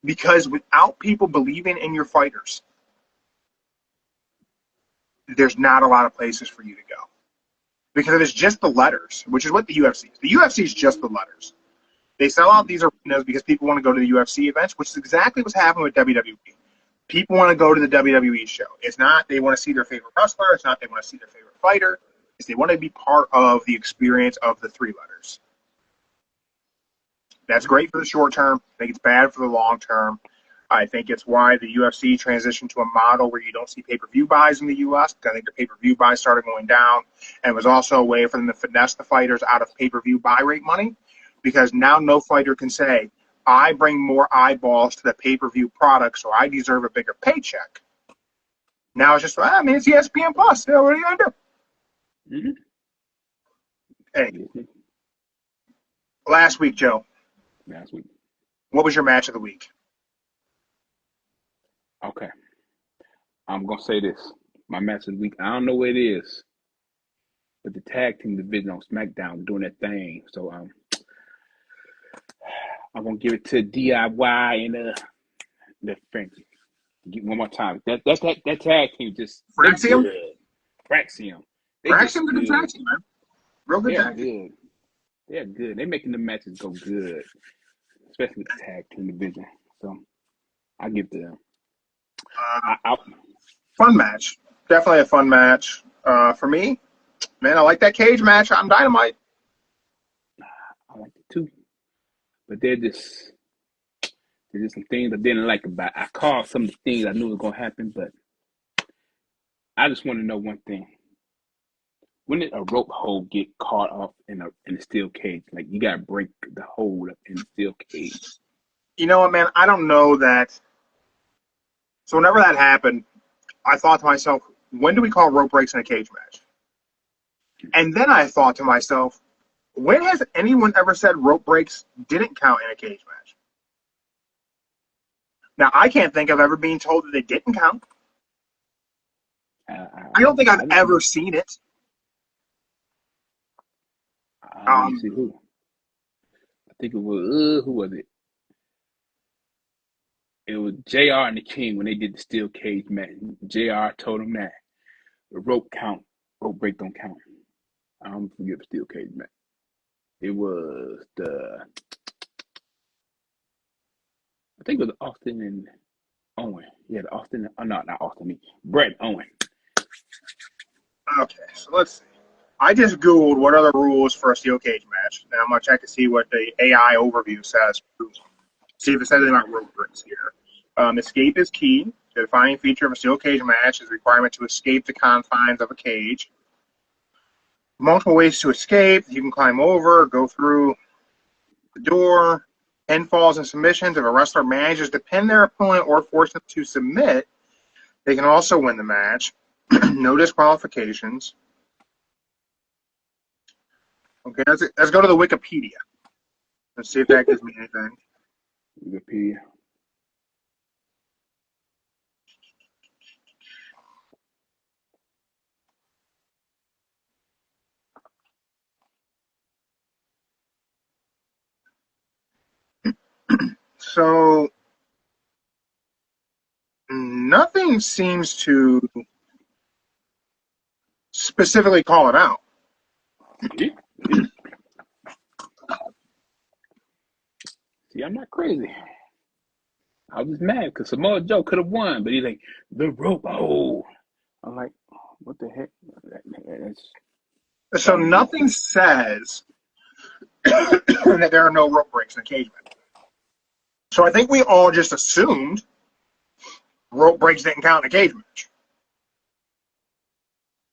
Because without people believing in your fighters, there's not a lot of places for you to go. Because if it's just the letters, which is what the UFC is. The UFC is just the letters. They sell out these arenas because people want to go to the UFC events, which is exactly what's happening with WWE. People want to go to the WWE show. It's not they want to see their favorite wrestler. It's not they want to see their favorite fighter. It's they want to be part of the experience of the 3 letters. That's great for the short term. I think it's bad for the long term. I think it's why the UFC transitioned to a model where you don't see pay-per-view buys in the U.S. I think the pay-per-view buys started going down, and it was also a way for them to finesse the fighters out of pay-per-view buy rate money, because now no fighter can say, I bring more eyeballs to the pay-per-view product, so I deserve a bigger paycheck. Now it's just, it's ESPN Plus. What are you going to do? Mm-hmm. Hey, last week, Joe. Last week. What was your match of the week? Okay. I'm going to say this. My match of the week, I don't know what it is, but the tag team division on SmackDown doing that thing. So I'm going to give it to DIY and the French. One more time. That tag team just Fraxium? Fraxium. Fraxium good tag team, man. Real good tag team. They're good. They're making the matches go good, especially with the tag team division. So I give it to them. Fun match. Definitely a fun match. For me, man, I like that cage match on Dynamite. I like it too. But there's just some things I didn't like about it. I called some of the things I knew was going to happen, but I just want to know one thing. When did a rope hold get caught off in a steel cage? Like, you got to break the hold up in the steel cage. You know what, man? I don't know that. So whenever that happened, I thought to myself, when do we call rope breaks in a cage match? And then I thought to myself, when has anyone ever said rope breaks didn't count in a cage match? Now, I can't think of ever being told that they didn't count. I don't think I've ever seen it. Let me see who. I think it was, who was it? it was JR and the King when they did the steel cage match. JR told him that the rope break don't count. I don't forget the steel cage match. It was I think it was Austin and Owen. Yeah, not Austin. Brett Owen. Okay, so let's see. I just Googled what are the rules for a steel cage match, and I'm going to check to see what the AI overview says. See if it says anything about rope breaks here. Escape is key. The defining feature of a steel cage match is the requirement to escape the confines of a cage. Multiple ways to escape. You can climb over, go through the door. Pinfalls and submissions. If a wrestler manages to pin their opponent or force them to submit, they can also win the match. No disqualifications. Okay, let's go to the Wikipedia. Let's see if that gives me anything. Wikipedia. So, nothing seems to specifically call it out. See, I'm not crazy. I was mad because Samoa Joe could have won, but he's like, the rope. Oh, I'm like, what the heck? So nothing says that there are no rope breaks in a cage match. So I think we all just assumed rope breaks didn't count in a cage match.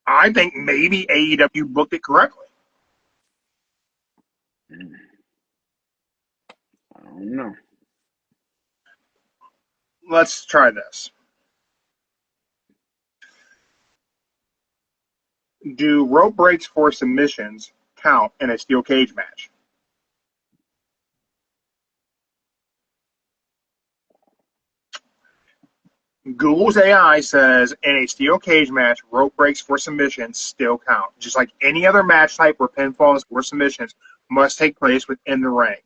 I think maybe AEW booked it correctly. I don't know. Let's try this. Do rope breaks for submissions count in a steel cage match? Google's AI says in a steel cage match, rope breaks for submissions still count. Just like any other match type where pinfalls or submissions must take place within the ring.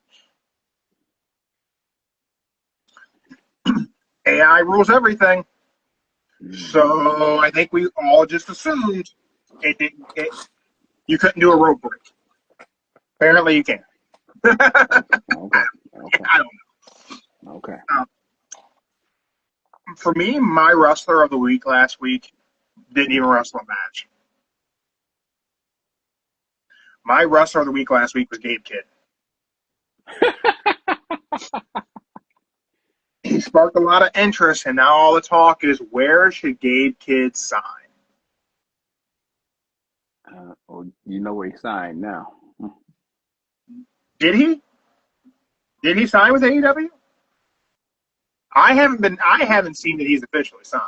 AI rules everything. So I think we all just assumed you couldn't do a rope break. Apparently you can. Okay. I don't know. Okay. For me, my wrestler of the week last week didn't even wrestle a match. My wrestler of the week last week was Gabe Kidd. He sparked a lot of interest, and now all the talk is where should Gabe Kidd sign? Well, you know where he signed now. Did he? Did he sign with AEW? I haven't seen that he's officially signed.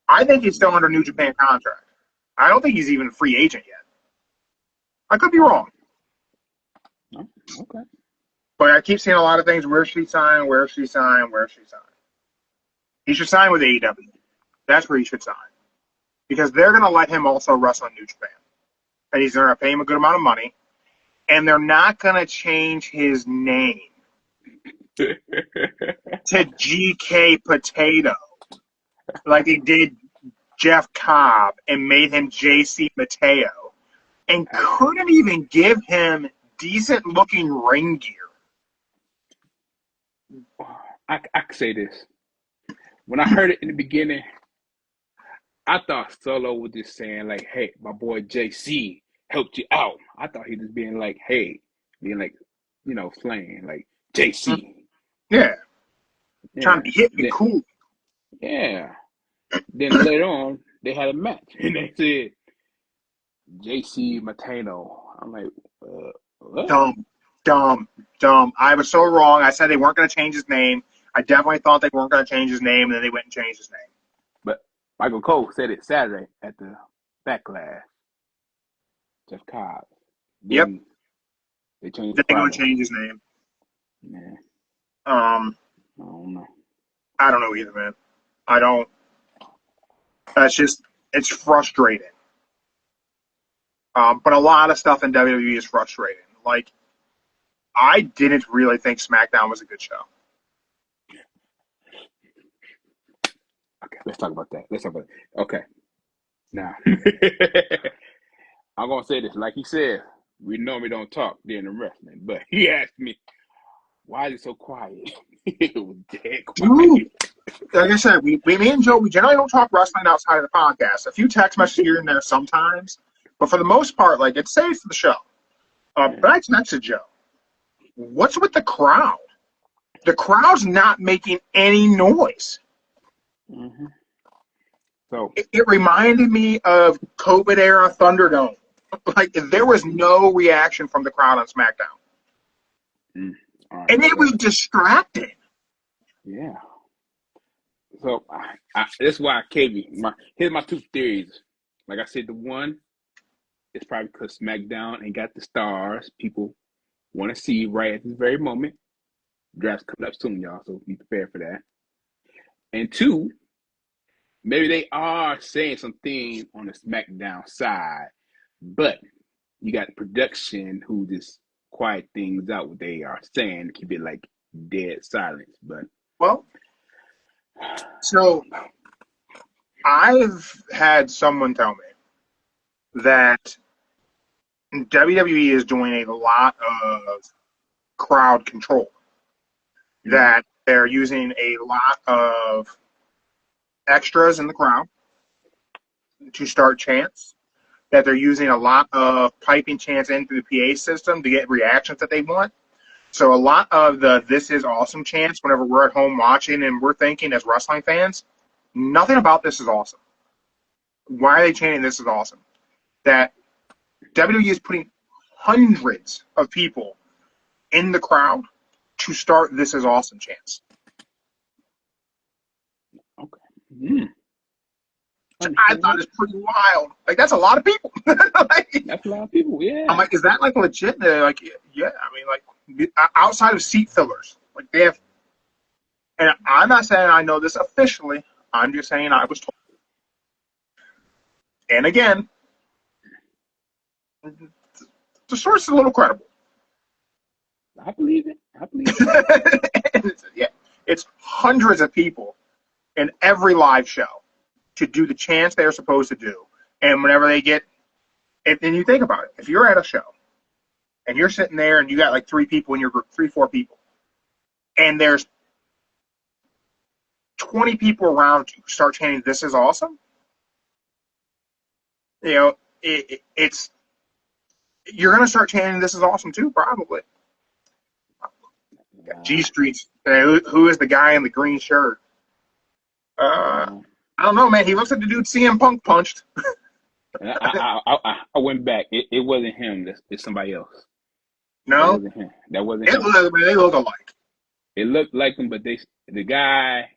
I think he's still under New Japan contract. I don't think he's even a free agent yet. I could be wrong. Oh, okay. But I keep seeing a lot of things. Where should he sign? Where should he sign? Where should he sign? He should sign with AEW. That's where he should sign. Because they're going to let him also wrestle in New Japan. And he's going to pay him a good amount of money. And they're not going to change his name to GK Potato like they did Jeff Cobb and made him JC Mateo and couldn't even give him decent looking ring gear. I could say this. When I heard it in the beginning, I thought Solo was just saying like, hey, my boy JC helped you out. I thought he was being like, hey, being like, slang, like JC. Yeah. Trying to be hip and cool. Yeah. Then later on, they had a match, and they said JC Matano. I'm like, what? Dumb. I was so wrong. I said they weren't going to change his name. I definitely thought they weren't going to change his name, and then they went and changed his name. But Michael Cole said it Saturday at the Backlash. Jeff Cobb. Yep. They changed. They're going to change his name. Man. I don't know. I don't know either, man. I don't. It's frustrating. But a lot of stuff in WWE is frustrating. Like, I didn't really think SmackDown was a good show. Let's talk about that. Okay. Now, I'm gonna say this. Like he said, we normally don't talk during the wrestling, but he asked me, "Why is it so quiet?" It was dead quiet. Dude, like I said, me and Joe, we generally don't talk wrestling outside of the podcast. A few text messages here and there sometimes, but for the most part, like, it's safe for the show. But I texted Joe, what's with the crowd? The crowd's not making any noise. Mm-hmm. So It reminded me of COVID-era Thunderdome. Like, there was no reaction from the crowd on SmackDown. right, And it was distracting. Yeah. So that's why I came you. Here's my two theories. Like I said, the one is probably because SmackDown ain't got the stars people want to see right at this very moment. Draft's coming up soon, y'all, so be prepared for that. And two, maybe they are saying some things on the SmackDown side, but you got production who just quiet things out what they are saying to keep it like dead silence. But well, so I've had someone tell me that WWE is doing a lot of crowd control. That they're using a lot of extras in the crowd to start chants. That they're using a lot of piping chants into the PA system to get reactions that they want. So a lot of the "This is awesome" chants, whenever we're at home watching and we're thinking as wrestling fans, nothing about this is awesome. Why are they chanting "This is awesome"? That WWE is putting hundreds of people in the crowd to start "This is awesome" chants. okay. I thought it's pretty wild. Like, that's a lot of people. Like, That's a lot of people, yeah. I'm like, is that like legit? They're like, yeah. I mean, like, outside of seat fillers, like, they have. And I'm not saying I know this officially. I'm just saying I was told. And again, the source is a little credible. I believe it. Yeah, it's hundreds of people in every live show to do the chants they're supposed to do. And whenever they get, and you think about it, if you're at a show and you're sitting there and you got like 3 people in your group, 3-4 people, and there's 20 people around you start chanting "This is awesome," you know, it's, you're going to start chanting "This is awesome" too, probably. G Streets, who is the guy in the green shirt? I don't know, man. He looks like the dude CM Punk punched. I went back. It wasn't him. It's somebody else. No, that wasn't him. They look alike. It looked like him, but the guy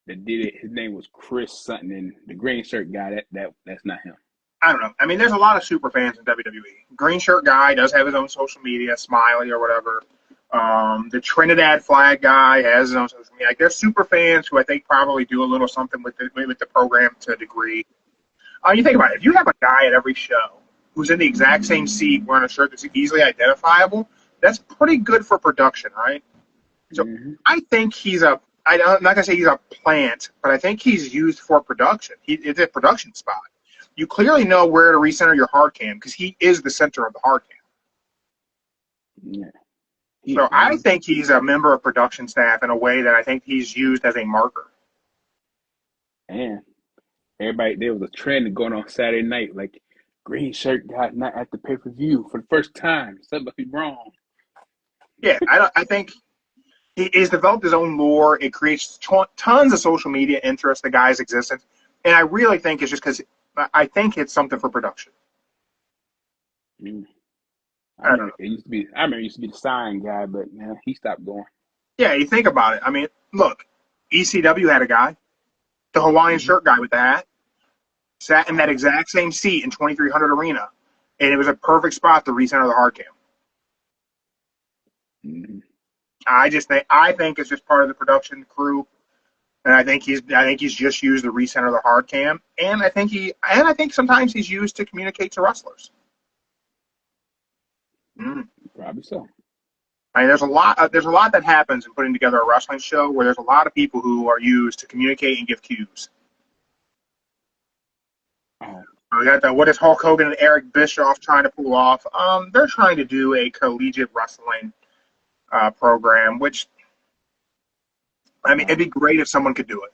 that did it, his name was Chris something, and the green shirt guy, that's not him. I don't know. I mean, there's a lot of super fans in WWE. Green shirt guy does have his own social media, Smiley or whatever. The Trinidad flag guy has his own social media. Like, there's super fans who I think probably do a little something with the program to a degree. You think about it. If you have a guy at every show who's in the exact same seat wearing a shirt that's easily identifiable, that's pretty good for production, right? So I think I'm not going to say he's a plant, but I think he's used for production. It's a production spot. You clearly know where to recenter your hard cam because he is the center of the hard cam. Yeah. So I think he's a member of production staff in a way that I think he's used as a marker. And everybody, there was a trend going on Saturday night, like green shirt guy not at the pay-per-view for the first time. Something must be wrong. Yeah, I think he's developed his own lore. It creates tons of social media interest, the guy's existence. And I really think it's just because I think it's something for production. I remember it used to be the sign guy, but he stopped going. Yeah, you think about it. I mean, look, ECW had a guy, the Hawaiian shirt guy with the hat, sat in that exact same seat in 2300 Arena, and it was a perfect spot to recenter the hard cam. I think it's just part of the production crew, and I think he's just used to recenter the hard cam, and I think sometimes he's used to communicate to wrestlers. Probably so. I mean, there's a lot that happens in putting together a wrestling show where there's a lot of people who are used to communicate and give cues. We got the, what is Hulk Hogan and Eric Bischoff trying to pull off? They're trying to do a collegiate wrestling program, which, I mean, it'd be great if someone could do it.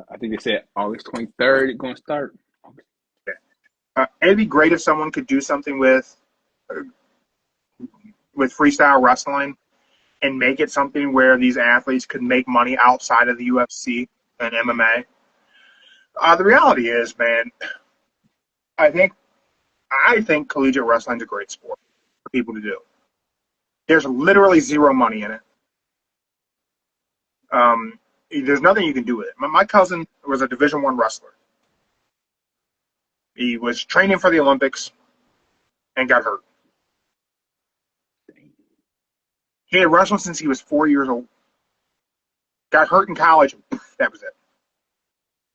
I think they said August 23rd it's going to start. It'd be great if someone could do something with freestyle wrestling and make it something where these athletes could make money outside of the UFC and MMA. The reality is, man, I think collegiate wrestling is a great sport for people to do. There's literally zero money in it. There's nothing you can do with it. My cousin was a Division I wrestler. He was training for the Olympics and got hurt. He had wrestled since he was 4 years old. Got hurt in college. That was it.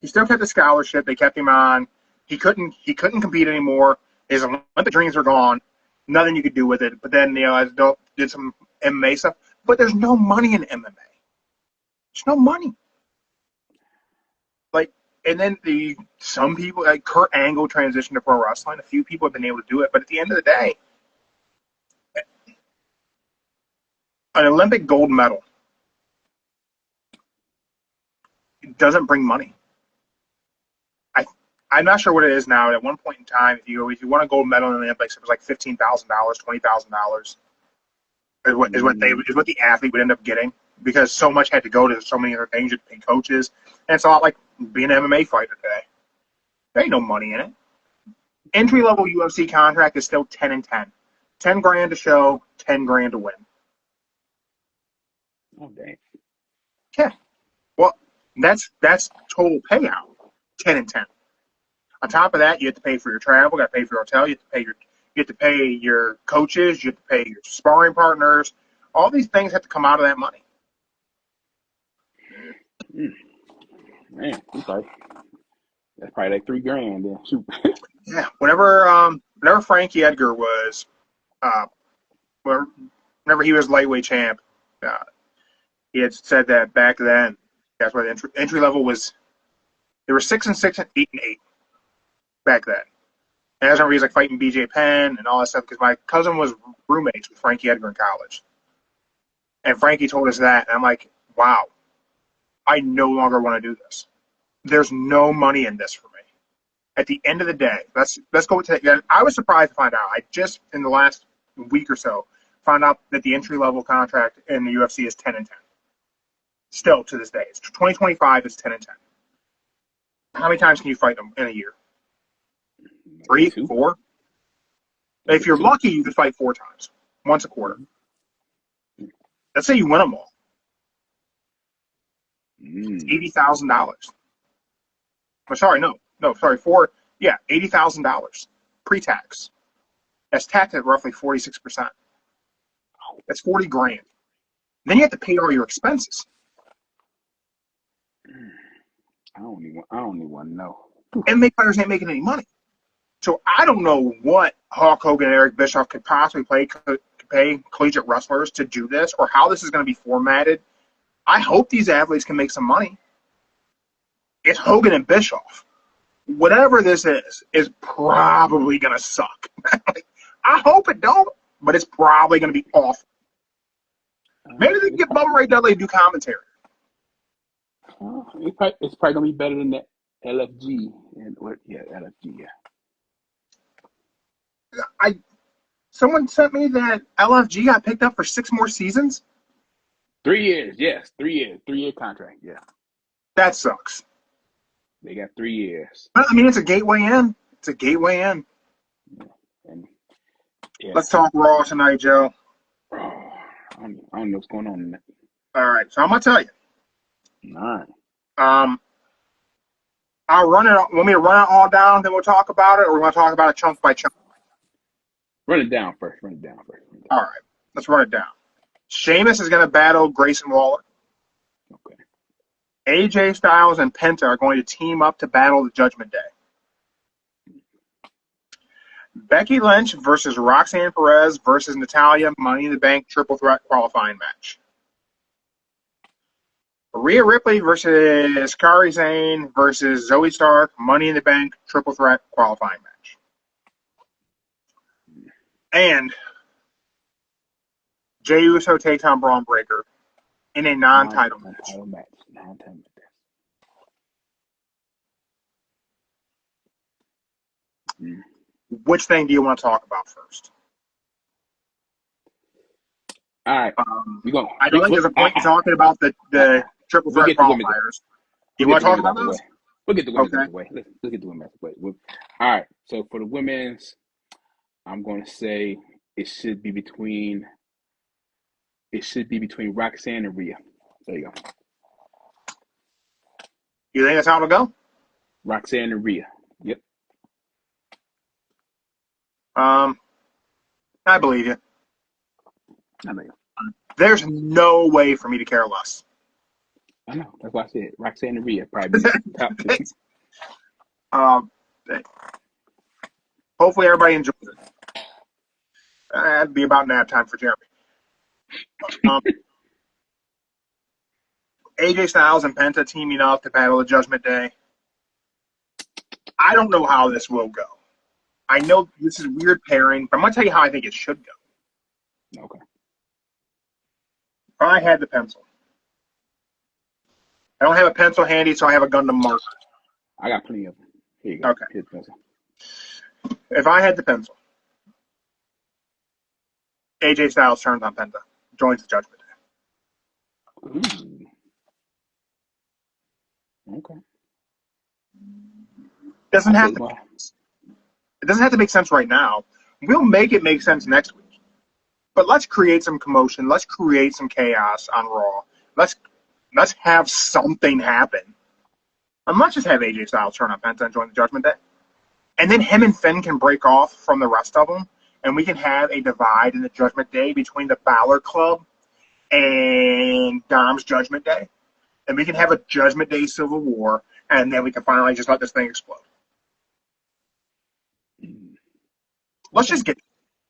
He still kept the scholarship. They kept him on. He couldn't compete anymore. His Olympic dreams were gone. Nothing you could do with it. But then, as adult, did some MMA stuff. But there's no money in MMA. There's no money. And then some people, like Kurt Angle, transitioned to pro wrestling. A few people have been able to do it. But at the end of the day, an Olympic gold medal doesn't bring money. I'm not sure what it is now. At one point in time, if you won a gold medal in the Olympics, it was like $15,000, $20,000 is what the athlete would end up getting, because so much had to go to so many other things. You had to pay coaches, and it's a lot like being an MMA fighter today. There ain't no money in it. Entry level UFC contract is still 10 and 10. $10,000 to show, $10,000 to win. Oh dang. Yeah. Well, that's total payout. 10 and 10. On top of that, you have to pay for your travel, you got to pay for your hotel, you have to pay your coaches, you have to pay your sparring partners. All these things have to come out of that money. Man, that's probably like $3,000 then. Shoot. Yeah. Whenever Frankie Edgar was, whenever he was lightweight champ, he had said that back then, that's why the entry level was. They were 6-6 and 8-8 back then. And that's why he was like fighting BJ Penn and all that stuff, because my cousin was roommates with Frankie Edgar in college. And Frankie told us that, and I'm like, wow, I no longer want to do this. There's no money in this for me. At the end of the day, let's go with that. I was surprised to find out. I just, in the last week or so, found out that the entry-level contract in the UFC is 10 and 10. Still, to this day. It's 2025 is 10 and 10. How many times can you fight them in a year? 3, 4? If you're lucky, you could fight 4 times. Once a quarter. Let's say you win them all. It's $80,000. Oh, sorry, no, $80,000 pre-tax. That's taxed at roughly 46%. That's $40,000. Then you have to pay all your expenses. I don't even want to know. MMA players ain't making any money. So I don't know what Hulk Hogan and Eric Bischoff could possibly pay collegiate wrestlers to do this, or how this is going to be formatted. I hope these athletes can make some money. It's Hogan and Bischoff. Whatever this is probably going to suck. I hope it don't, but it's probably going to be awful. Maybe they can get Bubba Ray Dudley to do commentary. It's probably going to be better than that LFG. LFG, yeah. Someone sent me that LFG got picked up for 6 more seasons. 3 years, yes. 3 years. 3-year contract, yeah. That sucks. They got 3 years. I mean, it's a gateway in. Yeah. Let's talk Raw tonight, Joe. I don't know what's going on in that. All right, so I'm going to tell you. All right. I'll run it. Want me to run it all down, then we'll talk about it, or we want to talk about it chunk by chunk? Run it down first. All right, let's run it down. Sheamus is going to battle Grayson Waller. Okay. AJ Styles and Penta are going to team up to battle the Judgment Day. Becky Lynch versus Roxanne Perez versus Natalya, Money in the Bank triple threat qualifying match. Rhea Ripley versus Kairi Sane versus Zoey Stark, Money in the Bank, triple threat qualifying match. And Jey Uso takes on Bron Breakker in a non-title match. Non-title match. Which thing do you want to talk about first? All right. I don't think there's a point in talking about the triple threat qualifiers. You want to talk about those? We'll get the women's out of the way. Let's get the women's out of the way. All right. So for the women's, I'm going to say it should be between Roxanne and Rhea. There you go. You think that's how it'll go? Roxanne and Rhea. Yep. I believe you. I know. There's no way for me to care less. I know. That's why I said Roxanne and Rhea probably top two. Hopefully everybody enjoys it. That'd be about nap time for Jeremy. AJ Styles and Penta teaming up to battle the Judgment Day. I don't know how this will go. I know this is a weird pairing, but I'm going to tell you how I think it should go. Okay. If I had the pencil. I don't have a pencil handy, so I have a Gundam marker. I got plenty of them. Here you go. Okay. Here's the pencil. If I had the pencil, AJ Styles turns on Penta, joins the Judgment Day. Ooh. Okay. It doesn't have to make sense right now. We'll make it make sense next week. But let's create some commotion. Let's create some chaos on Raw. Let's have something happen. And let's just have AJ Styles turn on Penta and join the Judgment Day. And then him and Finn can break off from the rest of them, and we can have a divide in the Judgment Day between the Balor Club and Dom's Judgment Day. And we can have a Judgment Day Civil War, and then we can finally just let this thing explode. Let's just get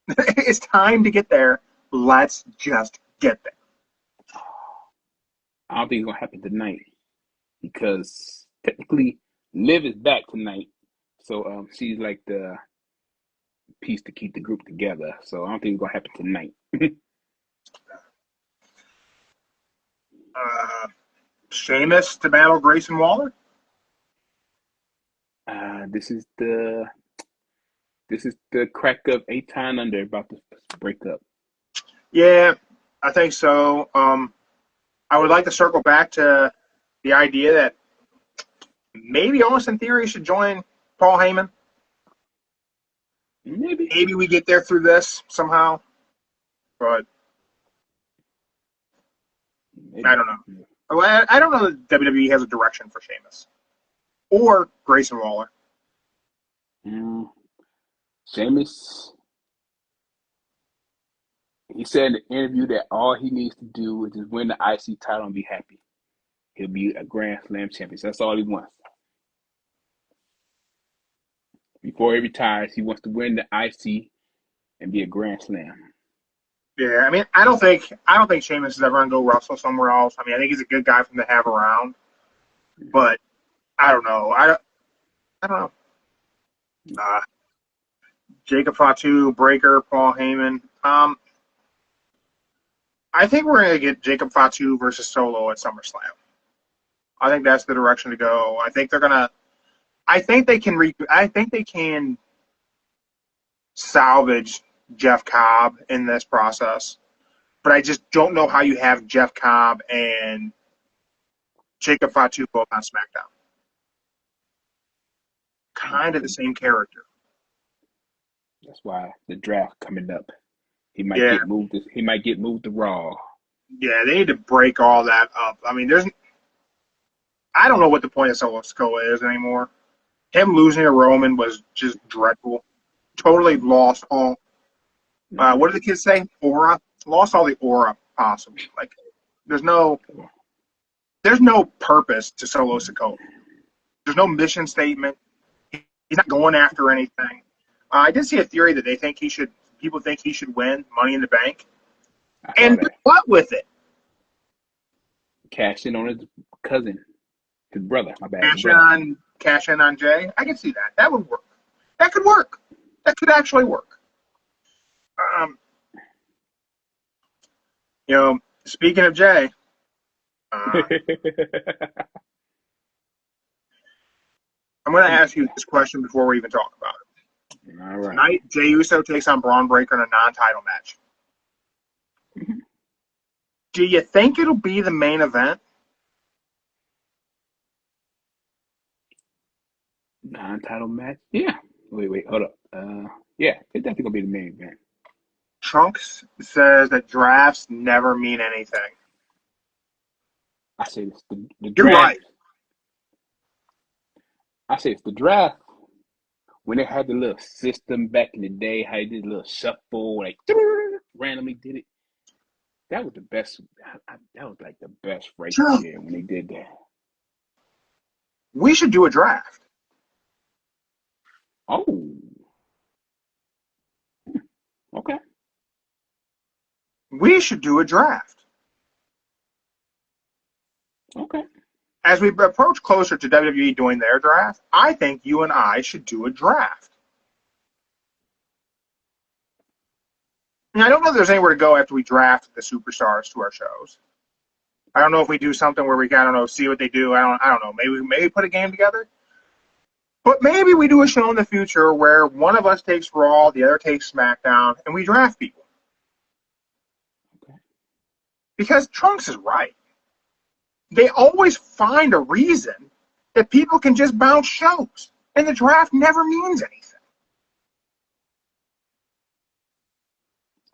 it's time to get there. Let's just get there. I don't think it's going to happen tonight because technically Liv is back tonight. So she's like the piece to keep the group together. So I don't think it's going to happen tonight. Sheamus to battle Grayson Waller? This is the crack up 8 time under about to break up. Yeah, I think so. I would like to circle back to the idea that maybe Austin Theory should join Paul Heyman. Maybe we get there through this somehow. But I don't know. I don't know that WWE has a direction for Sheamus. Or Grayson Waller. Sheamus, he said in the interview that all he needs to do is just win the IC title and be happy. He'll be a Grand Slam champion. So that's all he wants. Before he retires, he wants to win the IC and be a Grand Slam. Yeah, I mean, I don't think Sheamus is ever gonna go wrestle somewhere else. I mean, I think he's a good guy for him to have around, but I don't know. I don't know. Jacob Fatu, Breakker, Paul Heyman. I think we're gonna get Jacob Fatu versus Solo at SummerSlam. I think that's the direction to go. I think they can salvage Jeff Cobb in this process, but I just don't know how you have Jeff Cobb and Jacob Fatu both on SmackDown. Kind of the same character. That's why the draft coming up. He might get moved. He might get moved to Raw. Yeah, they need to break all that up. I mean, I don't know what the point of Solo Sikoa is anymore. Him losing to Roman was just dreadful. Totally lost all. What do the kids say? Aura. Lost all the aura possible. Like, there's no purpose to Solo Sikoa. There's no mission statement. He's not going after anything. I did see a theory that people think he should win Money in the Bank. And what with it? cash in on his cousin, his brother. My bad. His brother. Cash in on Jey. I can see that. That would work. That could work. That could actually work. Speaking of Jey, I'm going to ask you this question before we even talk about it. All right. Tonight, Jey Uso takes on Bron Breakker in a non-title match. Mm-hmm. Do you think it'll be the main event? Non-title match? Yeah. Wait, hold up. Yeah, it's definitely gonna be the main event. Trunks says that drafts never mean anything. I say it's the You're draft. right. I say it's the draft. When they had the little system back in the day, how they did a little shuffle, like randomly did it. That was the best. That was like the best right Sure. there when they did that. We should do a draft. Oh. Okay. We should do a draft. Okay. As we approach closer to WWE doing their draft, I think you and I should do a draft. And I don't know if there's anywhere to go after we draft the superstars to our shows. I don't know if we do something where we see what they do. I don't know. Maybe put a game together. But maybe we do a show in the future where one of us takes Raw, the other takes SmackDown, and we draft people. Okay. Because Trunks is right. They always find a reason that people can just bounce shows, and the draft never means anything.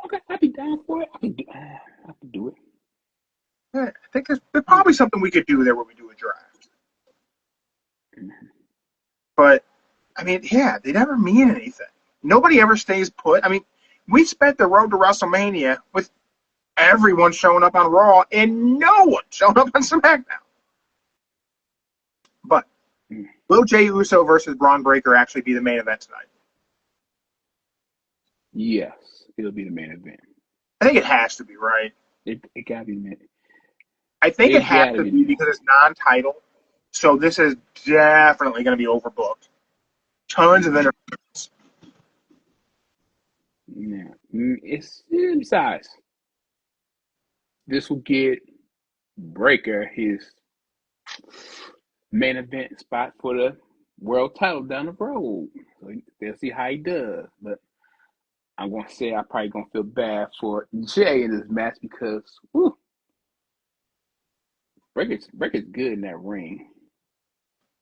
Okay, I'd be down for it. I could do it. Yeah, I think there's probably something we could do there when we do a draft. Mm-hmm. But, they never mean anything. Nobody ever stays put. We spent the road to WrestleMania with everyone showing up on Raw and no one showing up on SmackDown. But will Jey Uso versus Bron Breakker actually be the main event tonight? Yes, it'll be the main event. I think it has to be, right? It gotta be the main. I think it has to be because it's non-title. So this is definitely going to be overbooked. Tons of interference. Yeah, it's besides. This will get Breakker his main event spot for the world title down the road. So they'll see how he does. But I'm gonna say I probably gonna feel bad for Jey in this match because Breakker's good in that ring.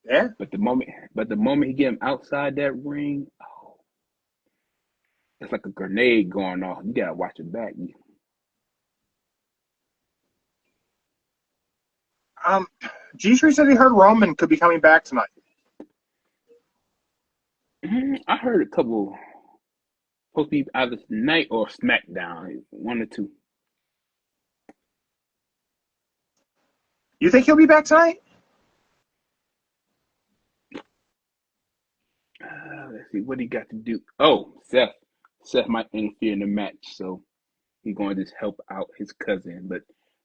Yeah. But the moment he get him outside that ring, it's like a grenade going off. You gotta watch it back. G3 said he heard Roman could be coming back tonight. I heard a couple supposed to be either tonight or SmackDown, one or two. You think he'll be back tonight? Let's see what he got to do. Oh, Seth. Seth might interfere in the match, so he's going to just help out his cousin, but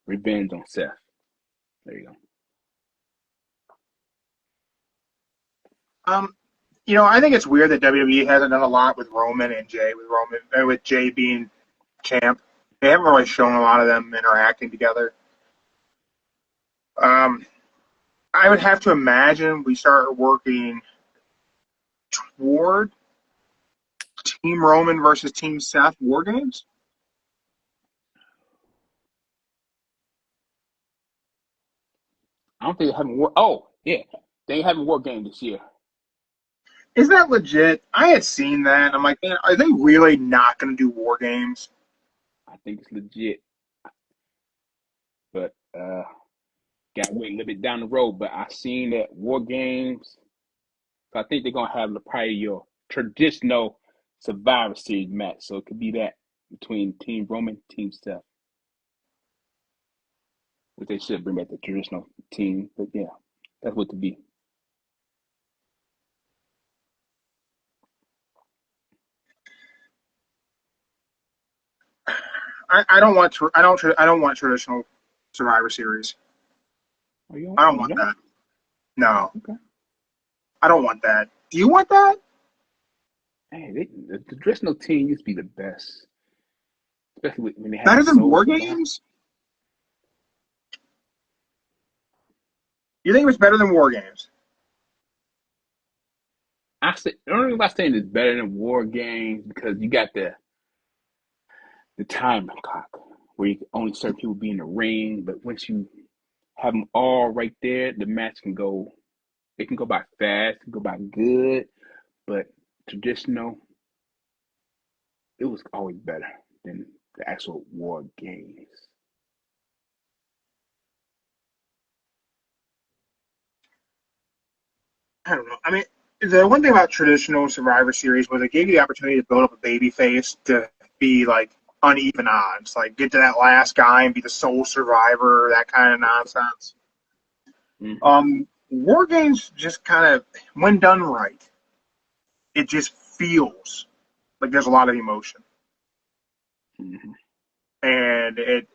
revenge on Seth. There you go. I think it's weird that WWE hasn't done a lot with Roman and Jey, with Jey being champ. They haven't really shown a lot of them interacting together. I would have to imagine we start working toward Team Roman versus Team Seth War Games. I don't think they haven't war. Oh, yeah. They ain't having War Game this year. Is that legit? I had seen that. I'm like, man, are they really not going to do War Games? I think it's legit. But, got to wait a little bit down the road. But I seen that War Games. So I think they're going to have probably your traditional Survivor Series match. So it could be that between Team Roman, Team Seth. Which they should bring back the traditional team. But yeah, that's what to be. I don't want traditional Survivor Series. Oh, you I don't you want don't? that. No, Okay. I don't want that. Do you want that? Hey, the traditional team used to be the best, especially when they had the Better than Soul War Survivor. Games? You think it was better than War Games? The only reason I'm saying it's better than War Games because you got the time clock where you can only certain people be in the ring, but once you have them all right there, the match can go. It can go by fast, it can go by good, but traditional, it was always better than the actual War Games. I don't know. I mean, the one thing about traditional Survivor Series was it gave you the opportunity to build up a baby face to be like uneven odds, like get to that last guy and be the sole survivor, that kind of nonsense. Mm-hmm. War Games just kind of, when done right, it just feels like there's a lot of emotion, Mm-hmm. and it.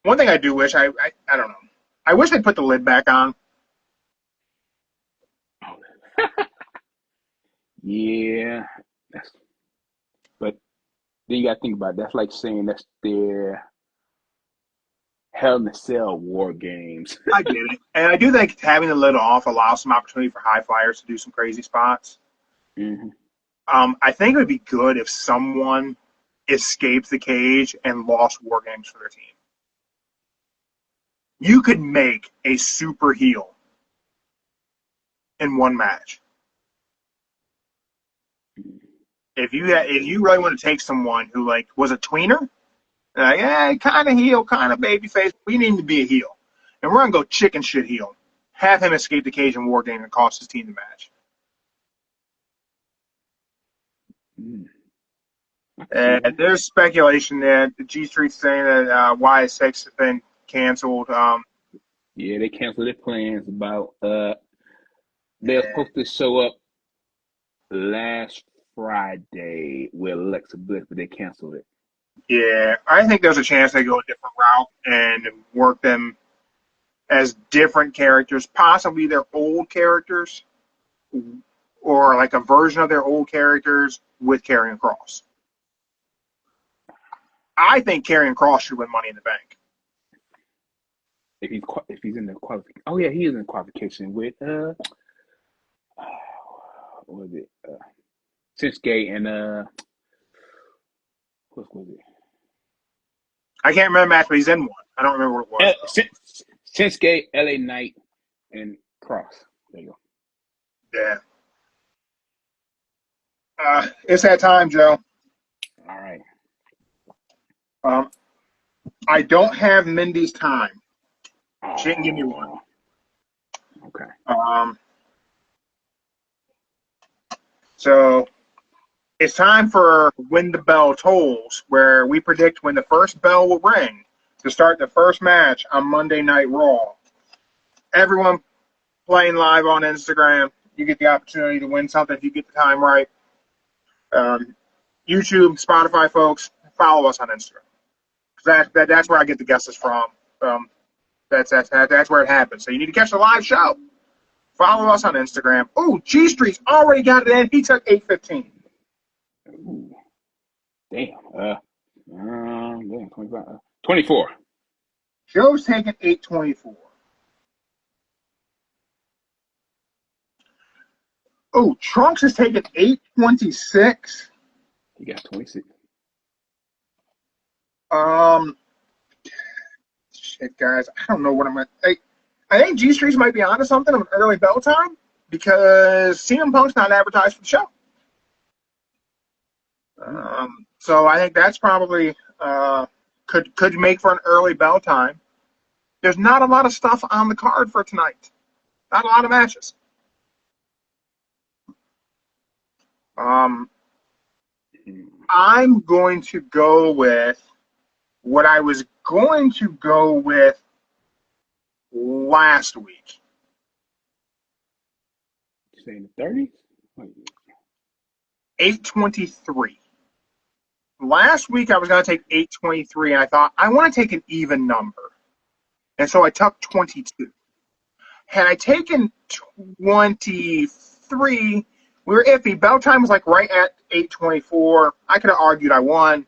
One thing I do wish I don't know. I wish they put the lid back on. Yeah, that's, but then you got to think about it. That's like saying that's their Hell in a Cell War Games. I get it, and I do think having the lid off allows some opportunity for high flyers to do some crazy spots. Mm-hmm. I think it would be good if someone escaped the cage and lost War Games for their team. You could make a super heel in one match. If you really want to take someone who like was a tweener, kind of heel, kind of babyface, we need to be a heel, and we're gonna go chicken shit heel. Have him escape the cage in War Game and cost his team the match. Mm. There's speculation that the G Street's saying that YSX has been canceled. Yeah, they canceled their plans about they're Yeah, supposed to show up last Friday with Alexa Bliss, but they canceled it. yeah, I think there's a chance they go a different route and work them as different characters, possibly their old characters, or like a version of their old characters with Karrion Kross. I think Karrion Kross should win Money in the Bank. If he's in the qualification, oh yeah, he is in the qualification with what was it Shinsuke and what was it? I can't remember the match, but he's in one. I don't remember what it was. Shinsuke, LA Knight, and Cross. There you go. Yeah. It's that time, Joe. All right. I don't have Mindy's time. Oh, She didn't give me one. Okay. So it's time for When the Bell Tolls, where we predict when the first bell will ring to start the first match on Monday Night Raw. Everyone playing live on Instagram, you get the opportunity to win something if you get the time right. YouTube, Spotify folks, follow us on Instagram. That's where I get the guesses from. That's where it happens. So you need to catch the live show. Follow us on Instagram. Ooh, G Street's already got it in. He took 8:15. Ooh. Damn. Damn, 25. 24. Joe's taking 8:24. Oh, Trunks is taking 8:26. He got 26. Shit, guys, I don't know what I'm gonna. I think G Streets might be onto something of early bell time because CM Punk's not advertised for the show. So I think that's probably could make for an early bell time. There's not a lot of stuff on the card for tonight. Not a lot of matches. I'm going to go with what I was going to go with last week. You say in the 30s? 8:23. Last week I was going to take 8:23, and I thought I want to take an even number. And so I took 22. Had I taken 23, we were iffy. Bell time was like right at 8:24. I could have argued I won.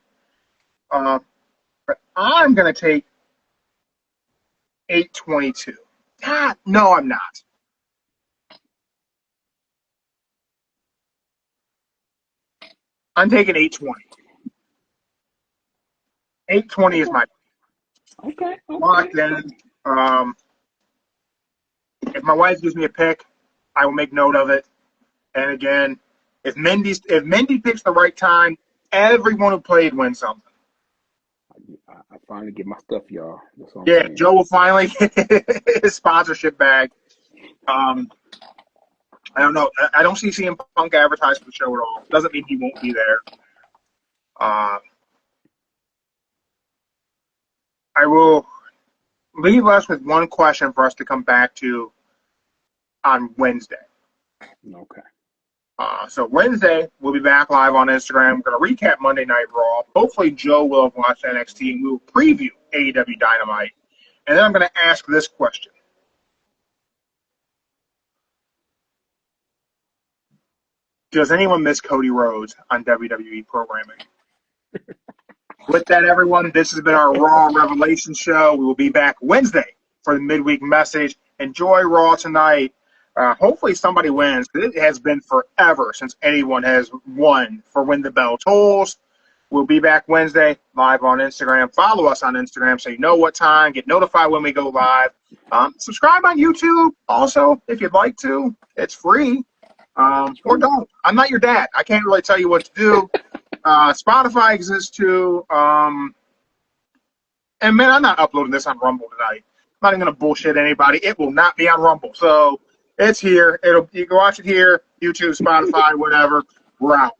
But I'm going to take 8:22. No, I'm not. I'm taking 8:20. 8:20 is my Okay. locked in. If my wife gives me a pick, I will make note of it. And again, if Mindy picks the right time, everyone who played wins something. I finally get my stuff, y'all. That's what I'm Yeah, saying. Joe will finally get his sponsorship bag. I don't know. I don't see CM Punk advertised for the show at all. Doesn't mean he won't be there. I will leave us with one question for us to come back to on Wednesday. Okay. So Wednesday, we'll be back live on Instagram. We're going to recap Monday Night Raw. Hopefully, Joe will have watched NXT, and we will preview AEW Dynamite. And then I'm going to ask this question. Does anyone miss Cody Rhodes on WWE programming? With that, everyone, this has been our Raw Revelation show. We will be back Wednesday for the midweek message. Enjoy Raw tonight. Hopefully somebody wins. It has been forever since anyone has won for When the Bell Tolls. We'll be back Wednesday live on Instagram. Follow us on Instagram so you know what time. Get notified when we go live. Subscribe on YouTube also if you'd like to. It's free. Or don't. I'm not your dad. I can't really tell you what to do. Spotify exists too. And man, I'm not uploading this on Rumble tonight. I'm not even going to bullshit anybody. It will not be on Rumble. So it's here. You can watch it here, YouTube, Spotify, whatever. We're out.